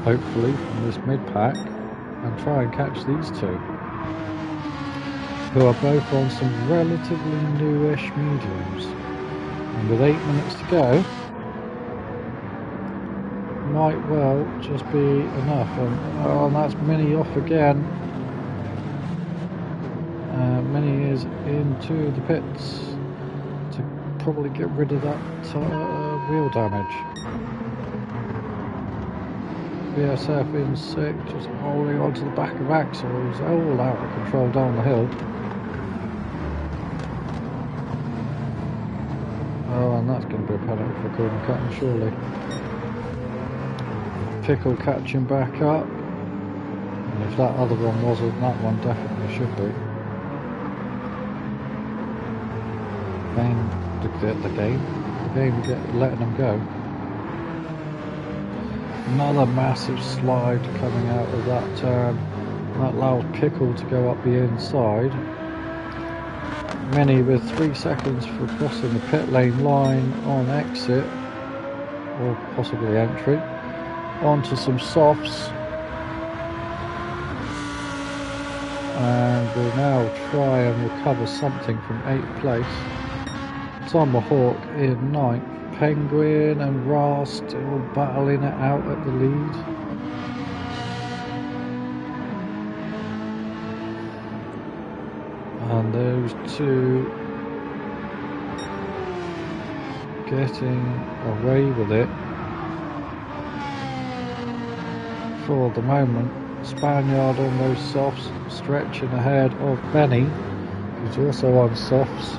hopefully, from this mid-pack and try and catch these two, who are both on some relatively newish mediums. And with 8 minutes to go, might well just be enough. And that's Mini off again. Mini is into the pits to probably get rid of that wheel damage. BSF in 6th, just holding onto the back of Axel, who's all out of control down the hill. Oh, and that's going to be a penalty for corner cutting, surely. Pickle catching back up, and if that other one wasn't, that one definitely should be. The game letting them go. Another massive slide coming out of that turn. That allows Pickle to go up the inside. Mini with 3 seconds for crossing the pit lane line on exit, or possibly entry. Onto some softs, and we'll now try and recover something from 8th place. Tomahawk in 9th, Penguin and Ra still battling it out at the lead. And those two getting away with it for the moment. Spaniard on those softs, stretching ahead of Benny, who's also on softs,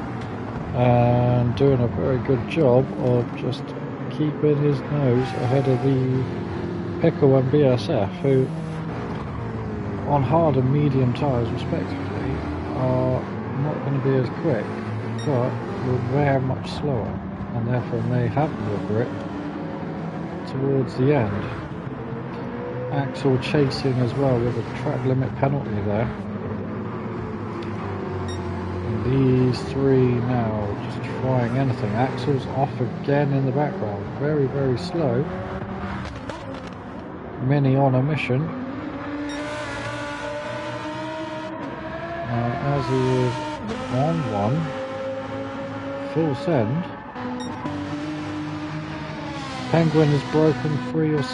and doing a very good job of just keeping his nose ahead of the Pickle and BSF, who on hard and medium tyres respectively are not going to be as quick, but will wear much slower, and therefore may have more grip towards the end. Axel chasing as well with a track limit penalty there. And these three now just trying anything. Axel's off again in the background, very, very slow. Mini on a mission. As he is on one, full send. Penguin has broken free of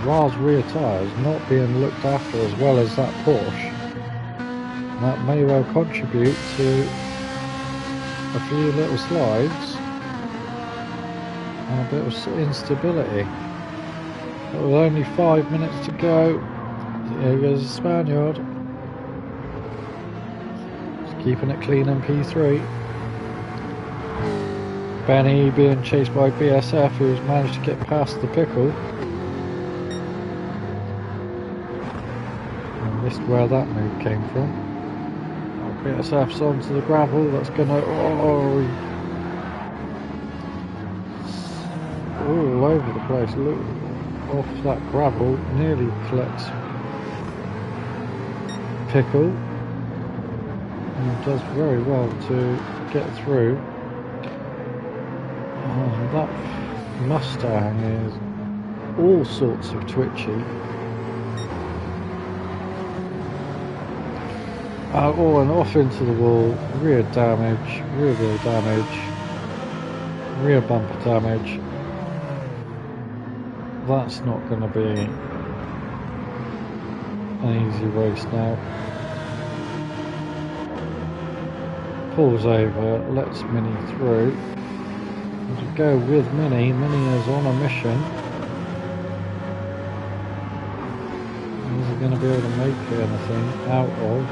Ra's rear tyres not being looked after as well as that Porsche. That may well contribute to a few little slides and a bit of instability. But with only 5 minutes to go, here goes the Spaniard. Just keeping it clean in P3. Benny being chased by BSF, who's managed to get past the pickle. I missed where that move came from. BSF's onto the gravel, that's gonna all over the place. Look, off that gravel, nearly collects pickle, and does very well to get through. That Mustang is all sorts of twitchy. And off into the wall, rear damage, rear wheel damage, rear bumper damage. That's not going to be an easy race now. Pulls over, lets Mini through. To go with Mini. Mini is on a mission. Is he going to be able to make anything out of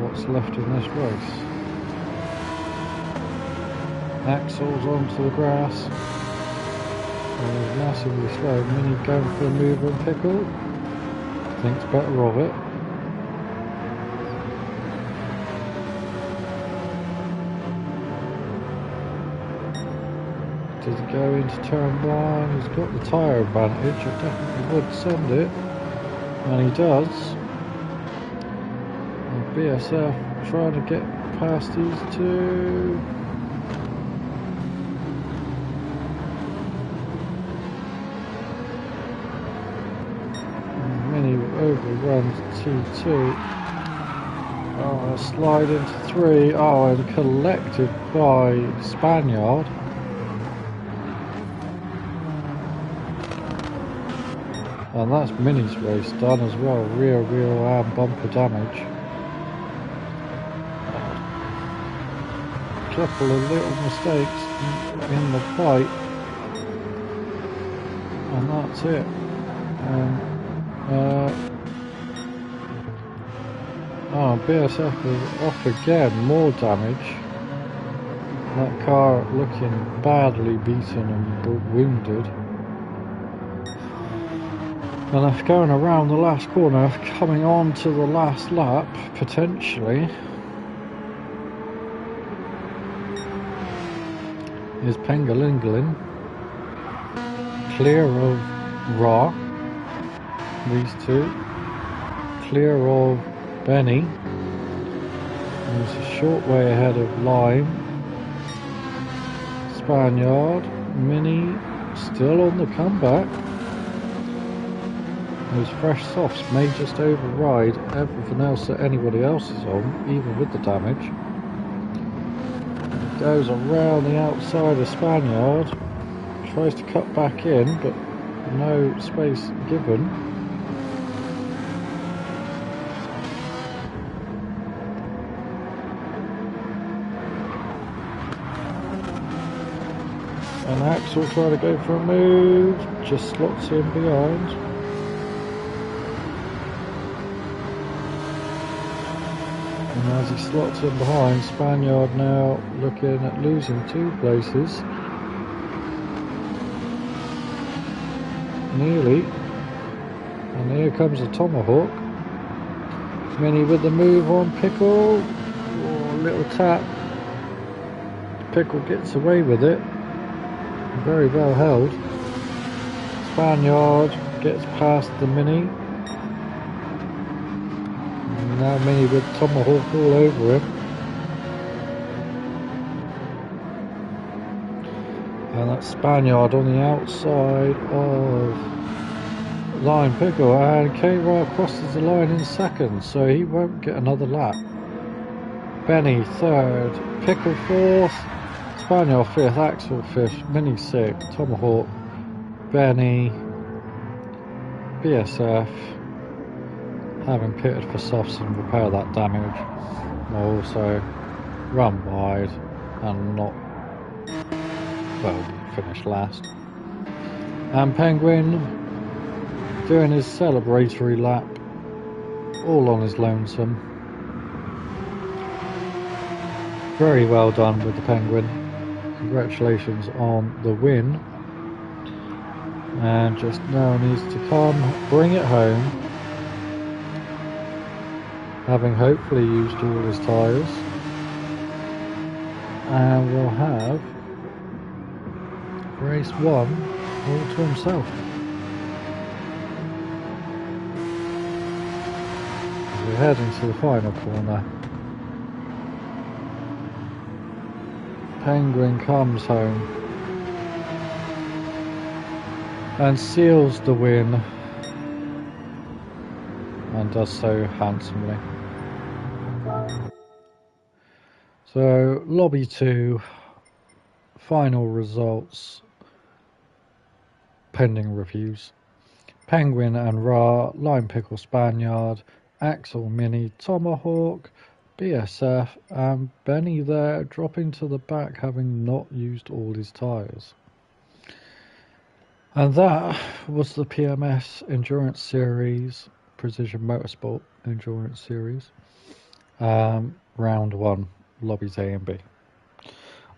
what's left in this race? Axel's onto the grass. He's massively slow. Mini going for a move on pickle. Thinks better of it. Does he go into turn 1? He's got the tyre advantage. I definitely would send it. And he does. And BSF trying to get past these two. And Mini overruns T2. Oh, a slide into 3. Oh, and collected by Spaniard. And that's Mini's race done as well, rear wheel and bumper damage. A couple of little mistakes in the fight, and that's it. BSF is off again, more damage. That car looking badly beaten and wounded. And if going around the last corner, coming on to the last lap, potentially, is Pengalingalin. Clear of Ra, these two. Clear of Benny. He's a short way ahead of Lime. Spaniard, Mini, still on the comeback. Those fresh softs may just override everything else that anybody else is on, even with the damage. It goes around the outside of Spaniard, tries to cut back in, but no space given. And Axel trying to go for a move, just slots in behind. And as he slots in behind, Spaniard now looking at losing 2 places. Nearly. And here comes a Tomahawk. Mini with the move on Pickle. Oh, little tap. Pickle gets away with it. Very well held. Spaniard gets past the Mini. Now Mini with Tomahawk all over him. And that's Spaniard on the outside of Line Pickle, and K-Ra crosses the line in second, so he won't get another lap. Benny third, Pickle fourth, Spaniard fifth, Axel fifth, Mini sixth, Tomahawk, Benny, BSF, having pitted for softs and repair that damage. Also run wide and not, well, finish last. And Penguin doing his celebratory lap, all on his lonesome. Very well done with the Penguin. Congratulations on the win. And just now needs to come, bring it home, having hopefully used all his tyres. And we'll have race 1 all to himself. We're heading to the final corner. Penguin comes home and seals the win, and does so handsomely. So lobby 2, final results pending reviews. Penguin and Ra, Lime Pickle Spaniard, Axel Mini, Tomahawk, BSF, and Benny there dropping to the back, having not used all his tyres. And that was the PMS Endurance Series, Precision Motorsport Endurance Series, round 1, lobbies A and B.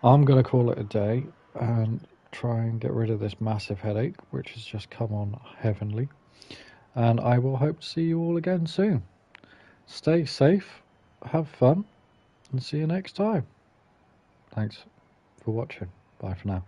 I'm going to call it a day and try and get rid of this massive headache, which has just come on heavenly. And I will hope to see you all again soon. Stay safe, have fun, and see you next time. Thanks for watching. Bye for now.